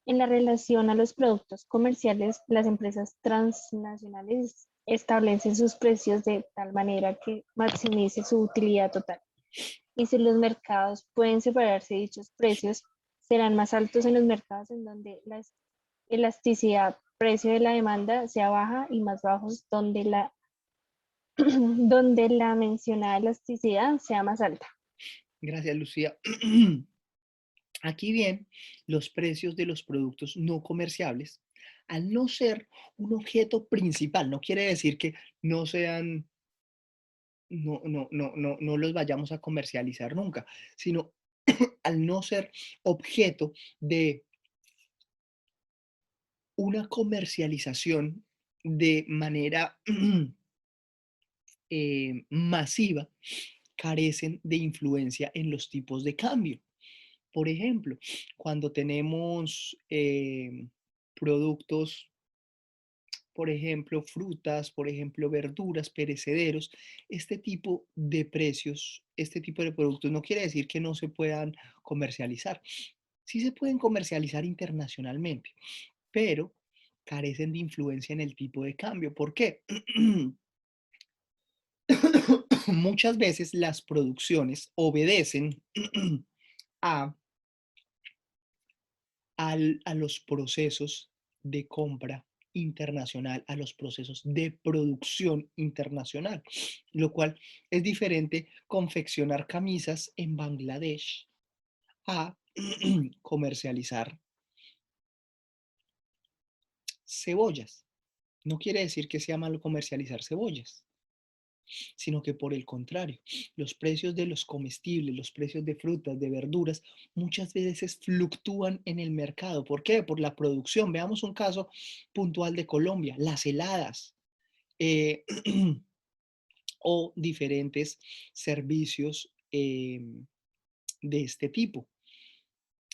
En la relación a los productos comerciales, las empresas transnacionales establecen sus precios de tal manera que maximice su utilidad total. Y si los mercados pueden separarse de dichos precios, serán más altos en los mercados en donde la elasticidad precio de la demanda sea baja y más bajos donde donde la mencionada elasticidad sea más alta. Gracias, Lucía. Aquí bien, los precios de los productos no comerciables, al no ser un objeto principal, no quiere decir que no sean, no los vayamos a comercializar nunca, sino al no ser objeto de una comercialización de manera masiva, carecen de influencia en los tipos de cambio. Por ejemplo, cuando tenemos productos, por ejemplo, frutas, por ejemplo, verduras, perecederos, este tipo de precios, este tipo de productos no quiere decir que no se puedan comercializar. Sí se pueden comercializar internacionalmente, pero carecen de influencia en el tipo de cambio. ¿Por qué? Muchas veces las producciones obedecen a a los procesos de compra internacional, a los procesos de producción internacional, lo cual es diferente confeccionar camisas en Bangladesh a comercializar cebollas. No quiere decir que sea malo comercializar cebollas, sino que por el contrario, los precios de los comestibles, los precios de frutas, de verduras, muchas veces fluctúan en el mercado. ¿Por qué? Por la producción. Veamos un caso puntual de Colombia, las heladas o diferentes servicios de este tipo.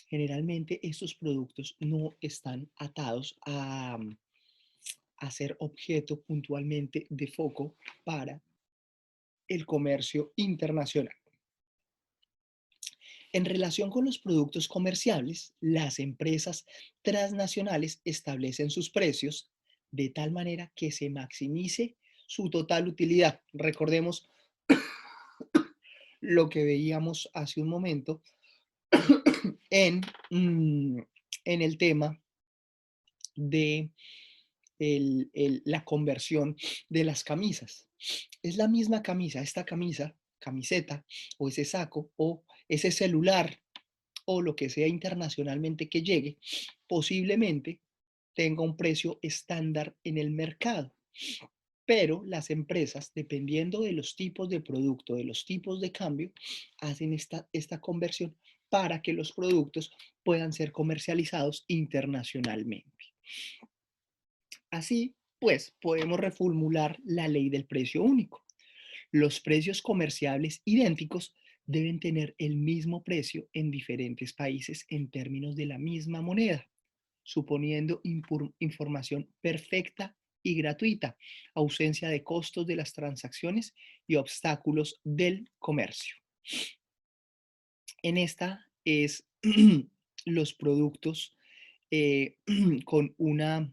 Generalmente estos productos no están atados a ser objeto puntualmente de foco para el comercio internacional. En relación con los productos comerciables, las empresas transnacionales establecen sus precios de tal manera que se maximice su total utilidad. Recordemos lo que veíamos hace un momento en, en el tema de la conversión de las camisas. Es la misma camisa, esta camisa, camiseta o ese saco o ese celular o lo que sea internacionalmente que llegue, posiblemente tenga un precio estándar en el mercado. Pero las empresas, dependiendo de los tipos de producto, de los tipos de cambio, hacen esta conversión para que los productos puedan ser comercializados internacionalmente. Así, pues, podemos reformular la ley del precio único. Los precios comerciables idénticos deben tener el mismo precio en diferentes países en términos de la misma moneda, suponiendo información perfecta y gratuita, ausencia de costos de las transacciones y obstáculos del comercio. En esta es los productos con una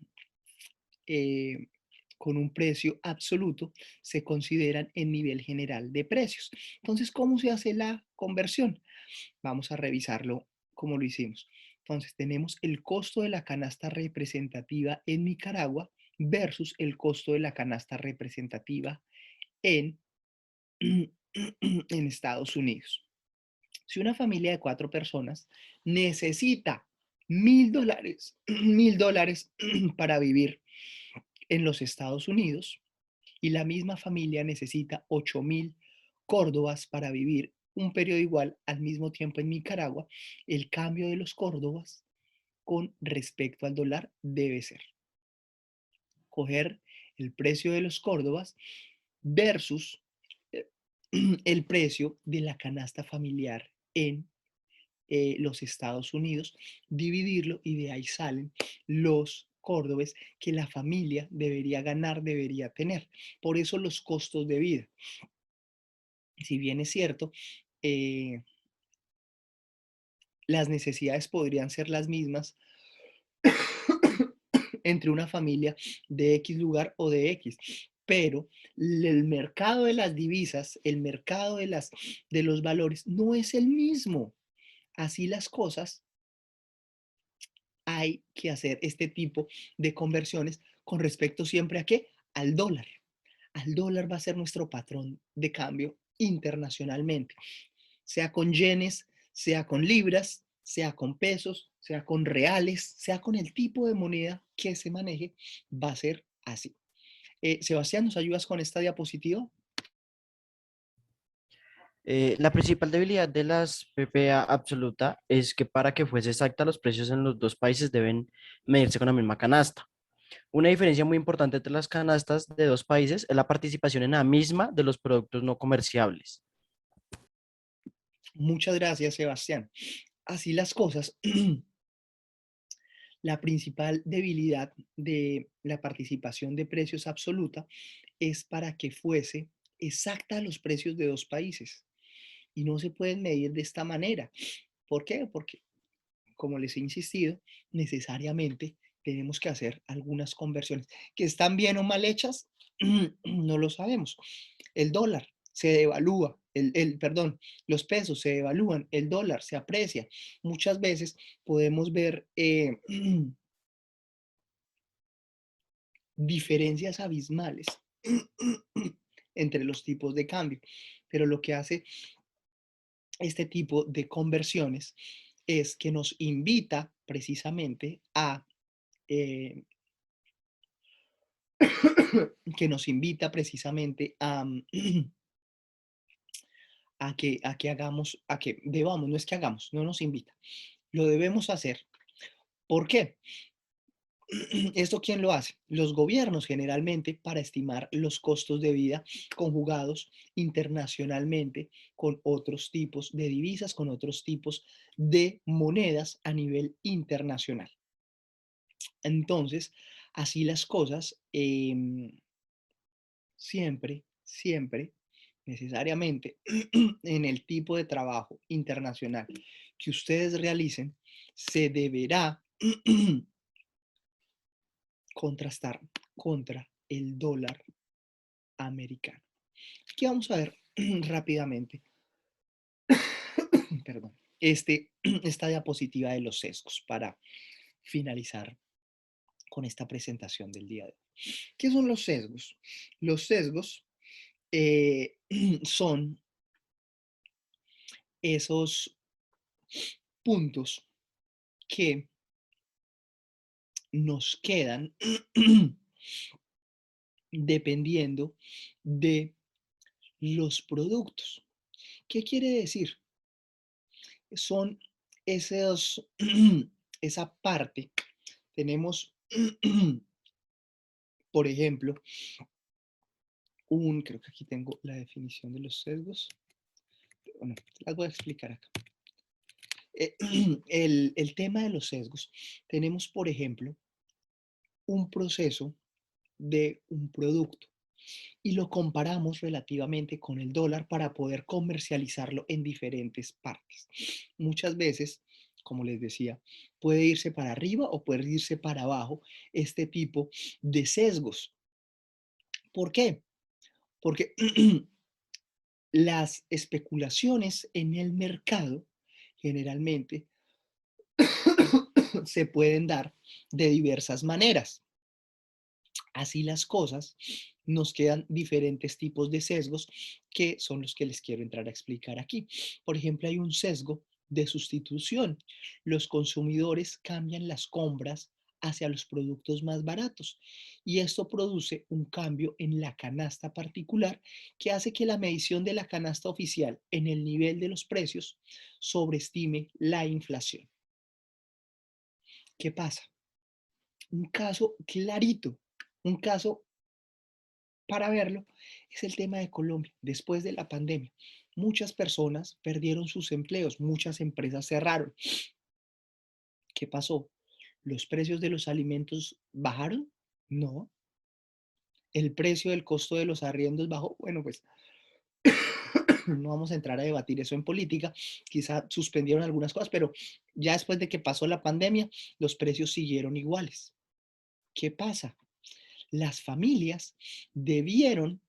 eh, con un precio absoluto se consideran en nivel general de precios. Entonces, ¿cómo se hace la conversión? Vamos a revisarlo como lo hicimos. Entonces, tenemos el costo de la canasta representativa en Nicaragua versus el costo de la canasta representativa en, en Estados Unidos. Si una familia de 4 personas necesita $1,000, $1,000 para vivir en los Estados Unidos y la misma familia necesita 8,000 córdobas para vivir un periodo igual al mismo tiempo en Nicaragua, el cambio de los córdobas con respecto al dólar debe ser coger el precio de los córdobas versus eh, el precio de la canasta familiar en los Estados Unidos, dividirlo y de ahí salen los córdobes que la familia debería ganar, debería tener. Por eso los costos de vida. Si bien es cierto, las necesidades podrían ser las mismas entre una familia de X lugar o de X, pero el mercado de las divisas, el mercado de los valores no es el mismo. Así las cosas, hay que hacer este tipo de conversiones con respecto siempre a qué? Al dólar. Al dólar va a ser nuestro patrón de cambio internacionalmente, sea con yenes, sea con libras, sea con pesos, sea con reales, sea con el tipo de moneda que se maneje, va a ser así. Sebastián, ¿nos ayudas con esta diapositiva? La principal debilidad de las PPA absoluta es que para que fuese exacta los precios en los dos países deben medirse con la misma canasta. Una diferencia muy importante entre las canastas de dos países es la participación en la misma de los productos no comerciables. Muchas gracias, Sebastián. Así las cosas, la principal debilidad de la participación de precios absoluta es para que fuese exacta a los precios de dos países y no se pueden medir de esta manera. ¿Por qué? Porque, como les he insistido, necesariamente tenemos que hacer algunas conversiones que están bien o mal hechas, no lo sabemos. El dólar se devalúa, perdón, los pesos se devalúan, el dólar se aprecia. Muchas veces podemos ver diferencias abismales entre los tipos de cambio, pero lo que hace este tipo de conversiones es que nos invita precisamente a que nos invita precisamente a que hagamos, a que debamos, no es que hagamos, no nos invita, lo debemos hacer. ¿Por qué? ¿Esto quién lo hace? Los gobiernos generalmente para estimar los costos de vida conjugados internacionalmente con otros tipos de divisas, con otros tipos de monedas a nivel internacional. Entonces, así las cosas, siempre, necesariamente, en el tipo de trabajo internacional que ustedes realicen, se deberá contrastar contra el dólar americano. Aquí vamos a ver rápidamente, perdón, esta diapositiva de los sesgos para finalizar con esta presentación del día de hoy. ¿Qué son los sesgos? Los sesgos son esos puntos que nos quedan dependiendo de los productos. ¿Qué quiere decir? Son esos, esa parte. Tenemos, por ejemplo, creo que aquí tengo la definición de los sesgos. Bueno, las voy a explicar acá. El tema de los sesgos. Tenemos, por ejemplo, un proceso de un producto y lo comparamos relativamente con el dólar para poder comercializarlo en diferentes partes. Muchas veces, como les decía, puede irse para arriba o puede irse para abajo este tipo de sesgos. ¿Por qué? Porque las especulaciones en el mercado generalmente se pueden dar de diversas maneras. Así las cosas, nos quedan diferentes tipos de sesgos que son los que les quiero entrar a explicar aquí. Por ejemplo, hay un sesgo de sustitución. Los consumidores cambian las compras hacia los productos más baratos. Y esto produce un cambio en la canasta particular que hace que la medición de la canasta oficial en el nivel de los precios sobreestime la inflación. ¿Qué pasa? Un caso clarito, un caso para verlo, es el tema de Colombia. Después de la pandemia, muchas personas perdieron sus empleos, muchas empresas cerraron. ¿Qué pasó? ¿Los precios de los alimentos bajaron? No. ¿El precio del costo de los arriendos bajó? Bueno, pues no vamos a entrar a debatir eso en política. Quizá suspendieron algunas cosas, pero ya después de que pasó la pandemia, los precios siguieron iguales. ¿Qué pasa? Las familias debieron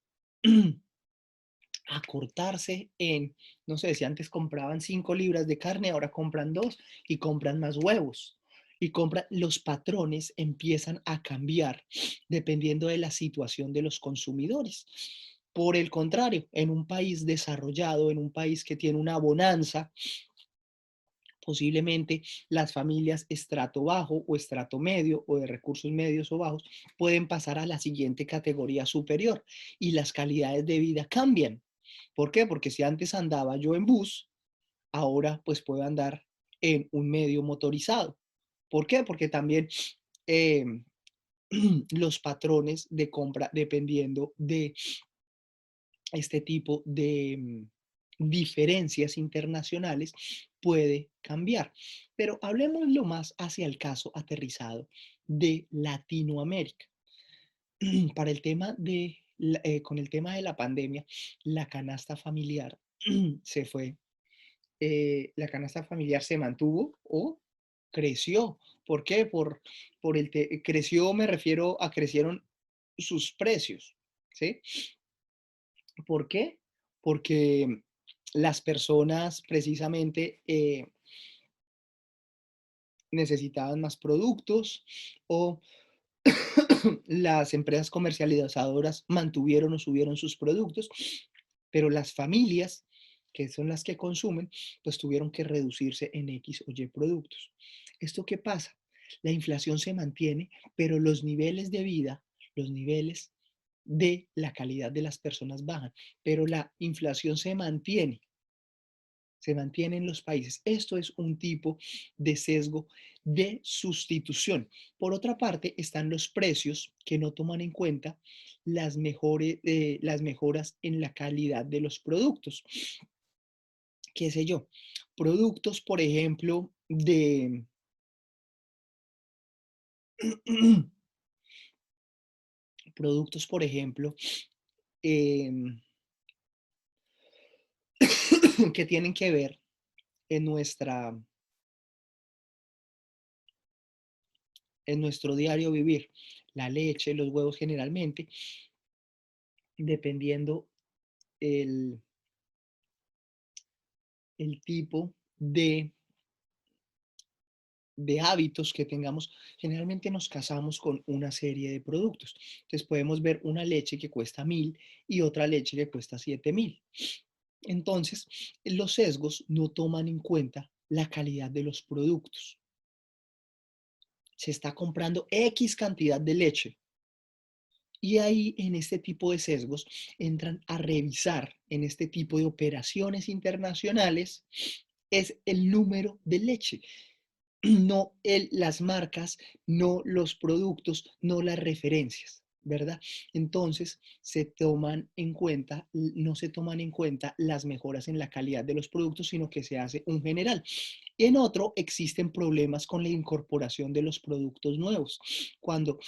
acortarse en, no sé, si antes compraban 5 libras de carne, ahora compran 2 y compran más huevos. Y los patrones empiezan a cambiar dependiendo de la situación de los consumidores. Por el contrario, en un país desarrollado, en un país que tiene una bonanza, posiblemente las familias estrato bajo o estrato medio o de recursos medios o bajos pueden pasar a la siguiente categoría superior y las calidades de vida cambian. ¿Por qué? Porque si antes andaba yo en bus, ahora pues puedo andar en un medio motorizado. ¿Por qué? Porque también eh, los patrones de compra, dependiendo de este tipo de diferencias internacionales, puede cambiar. Pero hablemoslo más hacia el caso aterrizado de Latinoamérica. Para el tema de, con el tema de la pandemia, la canasta familiar se fue, la canasta familiar se mantuvo o creció. ¿Por qué? Por creció, me refiero a crecieron sus precios, ¿sí? ¿Por qué? Porque las personas precisamente necesitaban más productos o las empresas comercializadoras mantuvieron o subieron sus productos, pero las familias, que son las que consumen, pues tuvieron que reducirse en X o Y productos. ¿Esto qué pasa? La inflación se mantiene, pero los niveles de vida, los niveles de la calidad de las personas bajan, pero la inflación se mantiene en los países. Esto es un tipo de sesgo de sustitución. Por otra parte, están los precios que no toman en cuenta las mejoras en la calidad de los productos. ¿Qué sé yo? Productos, por ejemplo, de productos, por ejemplo, em, que tienen que ver en en nuestro diario vivir. La leche, los huevos generalmente, dependiendo el, el tipo de hábitos que tengamos, generalmente nos casamos con una serie de productos. Entonces podemos ver una leche que cuesta 1.000 y otra leche que cuesta 7.000. Entonces, los sesgos no toman en cuenta la calidad de los productos. Se está comprando X cantidad de leche. Y ahí en este tipo de sesgos entran a revisar en este tipo de operaciones internacionales es el número de leche, no las marcas, no los productos, no las referencias, ¿verdad? Entonces se toman en cuenta, no se toman en cuenta las mejoras en la calidad de los productos, sino que se hace un general. En otro existen problemas con la incorporación de los productos nuevos, cuando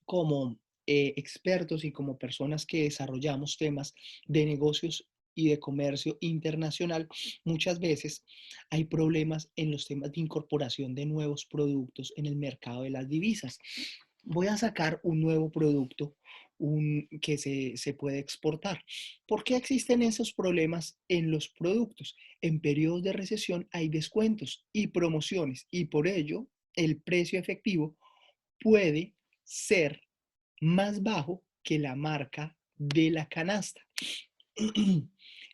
como expertos y como personas que desarrollamos temas de negocios y de comercio internacional, muchas veces hay problemas en los temas de incorporación de nuevos productos en el mercado de las divisas. Voy a sacar un nuevo producto que se puede exportar. ¿Por qué existen esos problemas en los productos? En periodos de recesión hay descuentos y promociones y por ello el precio efectivo puede ser más bajo que la marca de la canasta.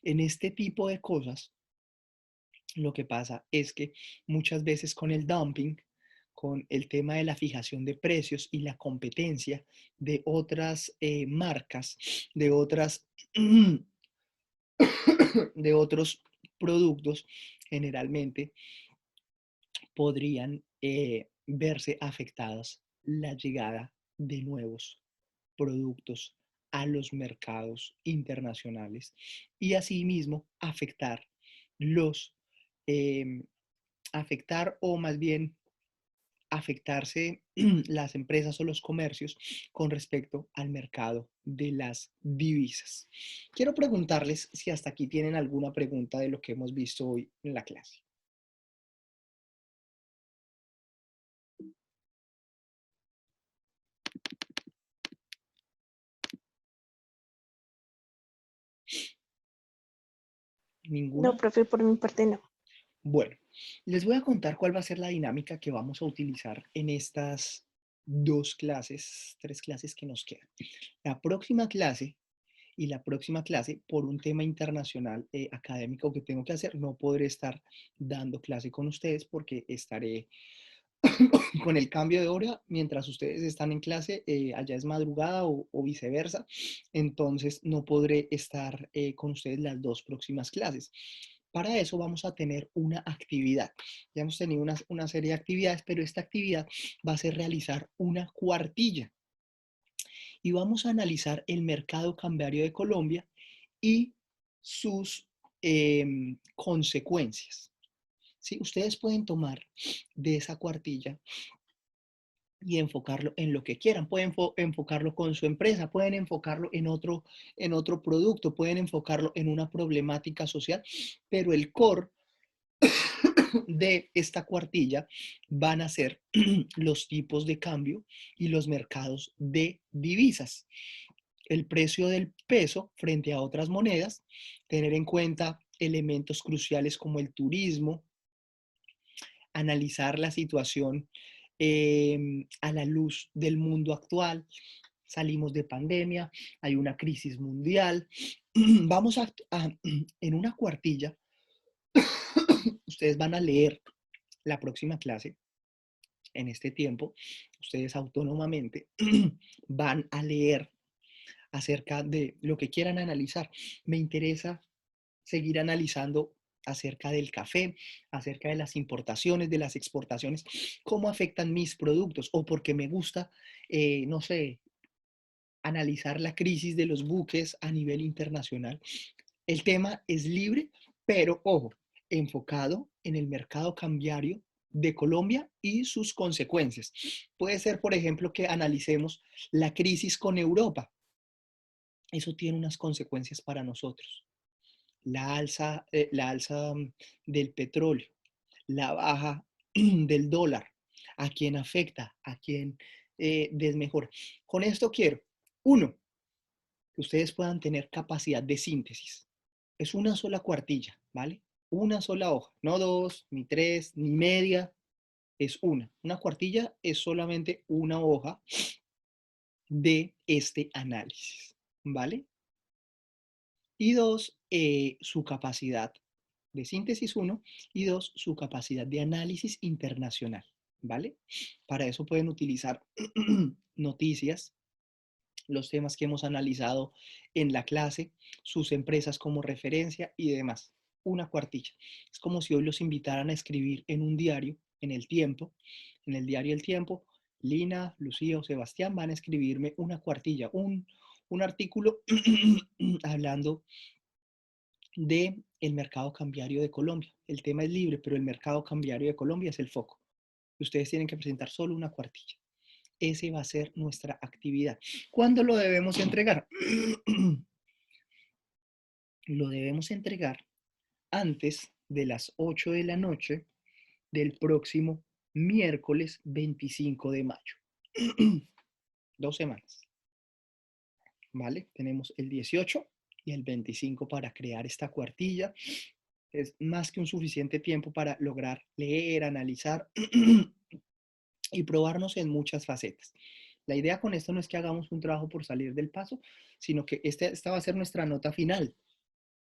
En este tipo de cosas, lo que pasa es que muchas veces con el dumping, con el tema de la fijación de precios y la competencia de otras marcas, de otras de otros productos, generalmente podrían verse afectadas la llegada de nuevos productos a los mercados internacionales y asimismo afectar los, eh, afectar o más bien afectarse las empresas o los comercios con respecto al mercado de las divisas. Quiero preguntarles si hasta aquí tienen alguna pregunta de lo que hemos visto hoy en la clase. No, ¿Ninguna? profe, por mi parte no. Bueno, les voy a contar cuál va a ser la dinámica que vamos a utilizar en estas tres clases que nos quedan. La próxima clase y la próxima clase, por un tema internacional académico que tengo que hacer, no podré estar dando clase con ustedes porque estaré con el cambio de hora mientras ustedes están en clase, allá es madrugada o viceversa, entonces no podré estar con ustedes las dos próximas clases. Para eso vamos a tener una actividad. Ya hemos tenido una serie de actividades, pero esta actividad va a ser realizar una cuartilla y vamos a analizar el mercado cambiario de Colombia y sus consecuencias. ¿Sí? Ustedes pueden tomar de esa cuartilla y enfocarlo en lo que quieran. Pueden enfocarlo con su empresa, pueden enfocarlo en otro producto, pueden enfocarlo en una problemática social, pero el core de esta cuartilla van a ser los tipos de cambio y los mercados de divisas. El precio del peso frente a otras monedas, tener en cuenta elementos cruciales como el turismo, analizar la situación a la luz del mundo actual. Salimos de pandemia, hay una crisis mundial. Vamos en una cuartilla, ustedes van a leer la próxima clase. En este tiempo, ustedes autónomamente van a leer acerca de lo que quieran analizar. Me interesa seguir analizando acerca del café, acerca de las importaciones, de las exportaciones, cómo afectan mis productos o porque me gusta, no sé, analizar la crisis de los buques a nivel internacional. El tema es libre, pero ojo, enfocado en el mercado cambiario de Colombia y sus consecuencias. Puede ser, por ejemplo, que analicemos la crisis con Europa. Eso tiene unas consecuencias para nosotros. La alza del petróleo, la baja del dólar, a quién afecta, a quién desmejora. Con esto quiero, uno, que ustedes puedan tener capacidad de síntesis. Es una sola cuartilla, ¿vale? Una sola hoja, no dos, ni tres, ni media, es una. Una cuartilla es solamente una hoja de este análisis, ¿vale? Y dos, su capacidad de síntesis, uno, y dos, su capacidad de análisis internacional, ¿vale? Para eso pueden utilizar noticias, los temas que hemos analizado en la clase, sus empresas como referencia y demás. Una cuartilla. Es como si hoy los invitaran a escribir en un diario, en el tiempo, en el diario El Tiempo, Lina, Lucía o Sebastián van a escribirme una cuartilla, un artículo hablando de el mercado cambiario de Colombia. El tema es libre, pero el mercado cambiario de Colombia es el foco. Ustedes tienen que presentar solo una cuartilla. Ese va a ser nuestra actividad. ¿Cuándo lo debemos entregar? Lo debemos entregar antes de las 8 de la noche del próximo miércoles 25 de mayo. 2 semanas. ¿Vale? Tenemos el 18 y el 25 para crear esta cuartilla. Es más que un suficiente tiempo para lograr leer, analizar y probarnos en muchas facetas. La idea con esto no es que hagamos un trabajo por salir del paso, sino que esta va a ser nuestra nota final,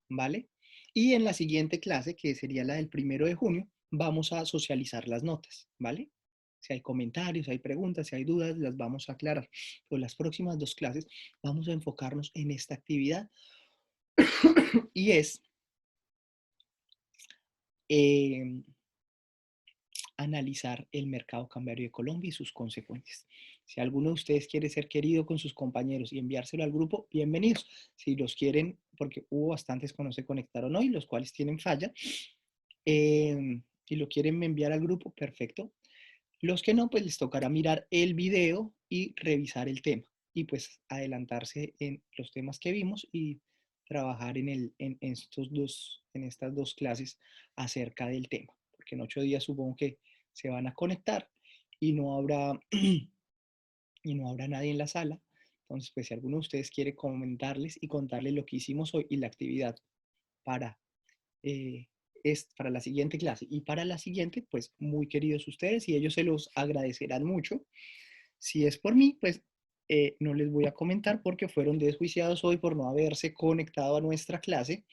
¿vale? Y en la siguiente clase, que sería la del 1 de junio, vamos a socializar las notas, ¿vale? Si hay comentarios, hay preguntas, si hay dudas, las vamos a aclarar. Pero las próximas 2 clases vamos a enfocarnos en esta actividad y es analizar el mercado cambiario de Colombia y sus consecuencias. Si alguno de ustedes quiere ser querido con sus compañeros y enviárselo al grupo, bienvenidos. Si los quieren, porque hubo bastantes que no se conectaron hoy, los cuales tienen falla, y lo quieren enviar al grupo, perfecto. Los que no, pues les tocará mirar el video y revisar el tema. Y pues adelantarse en los temas que vimos y trabajar en estas 2 clases acerca del tema. Porque en 8 días supongo que se van a conectar y no habrá, y no habrá nadie en la sala. Entonces, pues si alguno de ustedes quiere comentarles y contarles lo que hicimos hoy y la actividad para para la siguiente clase y para la siguiente, pues muy queridos ustedes y ellos se los agradecerán mucho. Si es por mí, pues no les voy a comentar porque fueron desjuiciados hoy por no haberse conectado a nuestra clase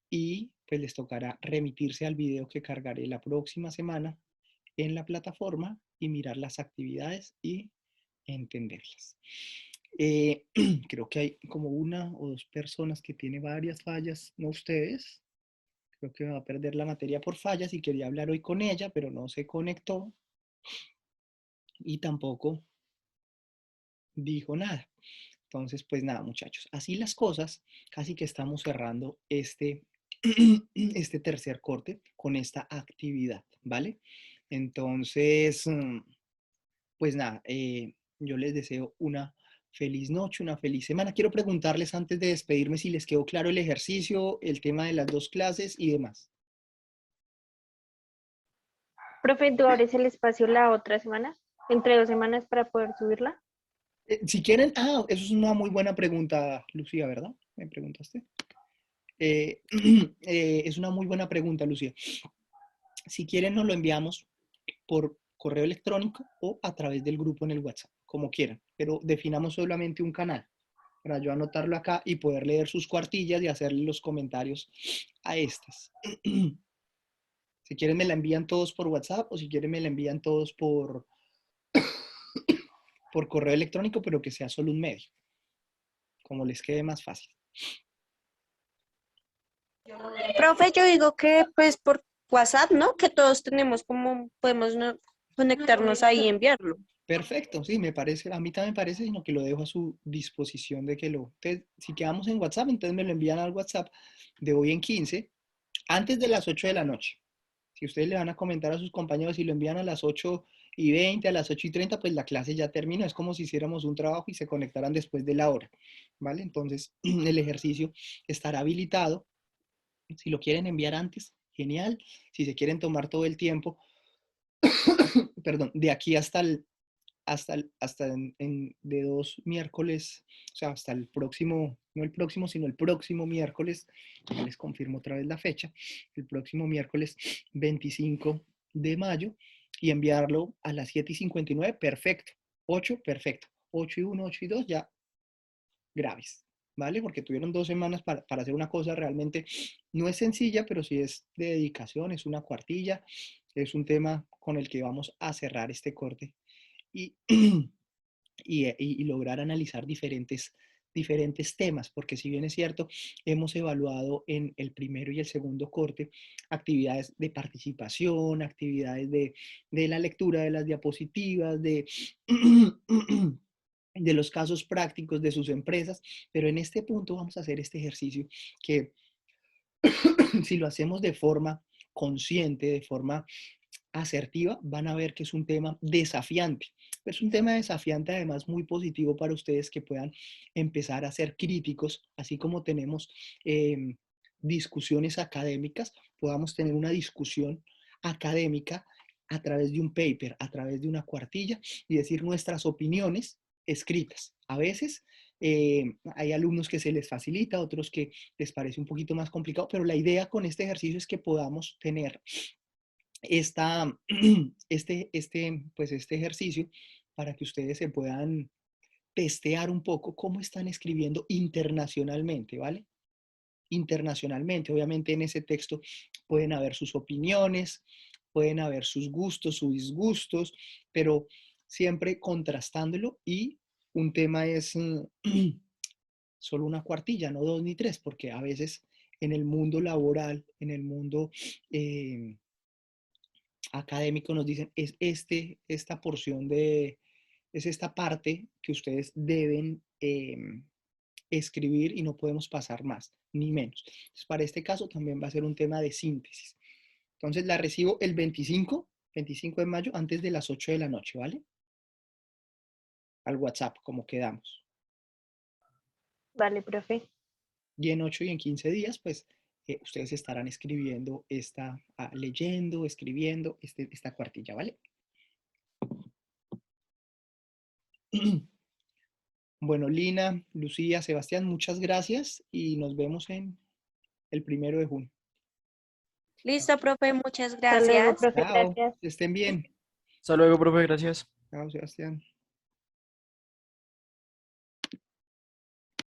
y pues les tocará remitirse al video que cargaré la próxima semana en la plataforma y mirar las actividades y entenderlas. Creo que hay como 1 o 2 personas que tienen varias fallas, no ustedes. Creo que va a perder la materia por fallas y quería hablar hoy con ella, pero no se conectó y tampoco dijo nada. Entonces, pues nada, muchachos, así las cosas, casi que estamos cerrando este tercer corte con esta actividad, ¿vale? Entonces, pues nada, yo les deseo una feliz noche, una feliz semana. Quiero preguntarles antes de despedirme si les quedó claro el ejercicio, el tema de las 2 clases y demás. Profe, ¿tú abres el espacio la otra semana? ¿Entre 2 semanas para poder subirla? Si quieren, eso es una muy buena pregunta, Lucía, ¿verdad? Me preguntaste. Es una muy buena pregunta, Lucía. Si quieren, nos lo enviamos por correo electrónico o a través del grupo en el WhatsApp, como quieran, pero definamos solamente un canal para yo anotarlo acá y poder leer sus cuartillas y hacerle los comentarios a estas. Si quieren, me la envían todos por WhatsApp o si quieren, me la envían todos por correo electrónico, pero que sea solo un medio, como les quede más fácil. Profe, yo digo que pues por WhatsApp, ¿no? Que todos tenemos como, podemos conectarnos ahí y enviarlo. Perfecto, sí, me parece, a mí también me parece, sino que lo dejo a su disposición de que entonces, si quedamos en WhatsApp, entonces me lo envían al WhatsApp de hoy en 15, antes de las 8 de la noche. Si ustedes le van a comentar a sus compañeros y lo envían a las 8:20, a las 8:30, pues la clase ya terminó. Es como si hiciéramos un trabajo y se conectaran después de la hora, ¿vale? Entonces, el ejercicio estará habilitado. Si lo quieren enviar antes, genial. Si se quieren tomar todo el tiempo, perdón, de aquí hasta de 2 miércoles, o sea, hasta el próximo, no el próximo, sino el próximo miércoles, ya les confirmo otra vez la fecha, el próximo miércoles 25 de mayo, y enviarlo a las 7:59, perfecto. 8, perfecto. 8:1, 8:2, ya graves, ¿vale? Porque tuvieron 2 semanas para hacer una cosa realmente, no es sencilla, pero sí es de dedicación, es una cuartilla, es un tema con el que vamos a cerrar este corte y, y lograr analizar diferentes temas, porque si bien es cierto, hemos evaluado en el primero y el segundo corte actividades de participación, actividades de la lectura de las diapositivas, de los casos prácticos de sus empresas, pero en este punto vamos a hacer este ejercicio que si lo hacemos de forma consciente, de forma asertiva, van a ver que es un tema desafiante. Es un tema desafiante, además muy positivo para ustedes que puedan empezar a ser críticos, así como tenemos discusiones académicas, podamos tener una discusión académica a través de un paper, a través de una cuartilla y decir nuestras opiniones escritas. A veces hay alumnos que se les facilita, otros que les parece un poquito más complicado, pero la idea con este ejercicio es que podamos tener este ejercicio para que ustedes se puedan testear un poco cómo están escribiendo internacionalmente, ¿vale? Internacionalmente, obviamente en ese texto pueden haber sus opiniones, pueden haber sus gustos, sus disgustos, pero siempre contrastándolo. Y un tema es solo una cuartilla, no dos ni tres, porque a veces en el mundo laboral, en el mundo académico nos dicen, esta porción es esta parte que ustedes deben escribir y no podemos pasar más, ni menos. Entonces, para este caso también va a ser un tema de síntesis. Entonces, la recibo el 25 de mayo, antes de las 8 de la noche, ¿vale? Al WhatsApp, como quedamos. Vale, profe. Y en 8 y en 15 días, pues, ustedes estarán escribiendo leyendo, escribiendo esta cuartilla, ¿vale? Bueno, Lina, Lucía, Sebastián, muchas gracias y nos vemos en el 1 de junio. Listo, profe, muchas Hasta luego, gracias. profe. Chao, Gracias. que estén bien. Hasta luego, profe, gracias. Chao, Sebastián.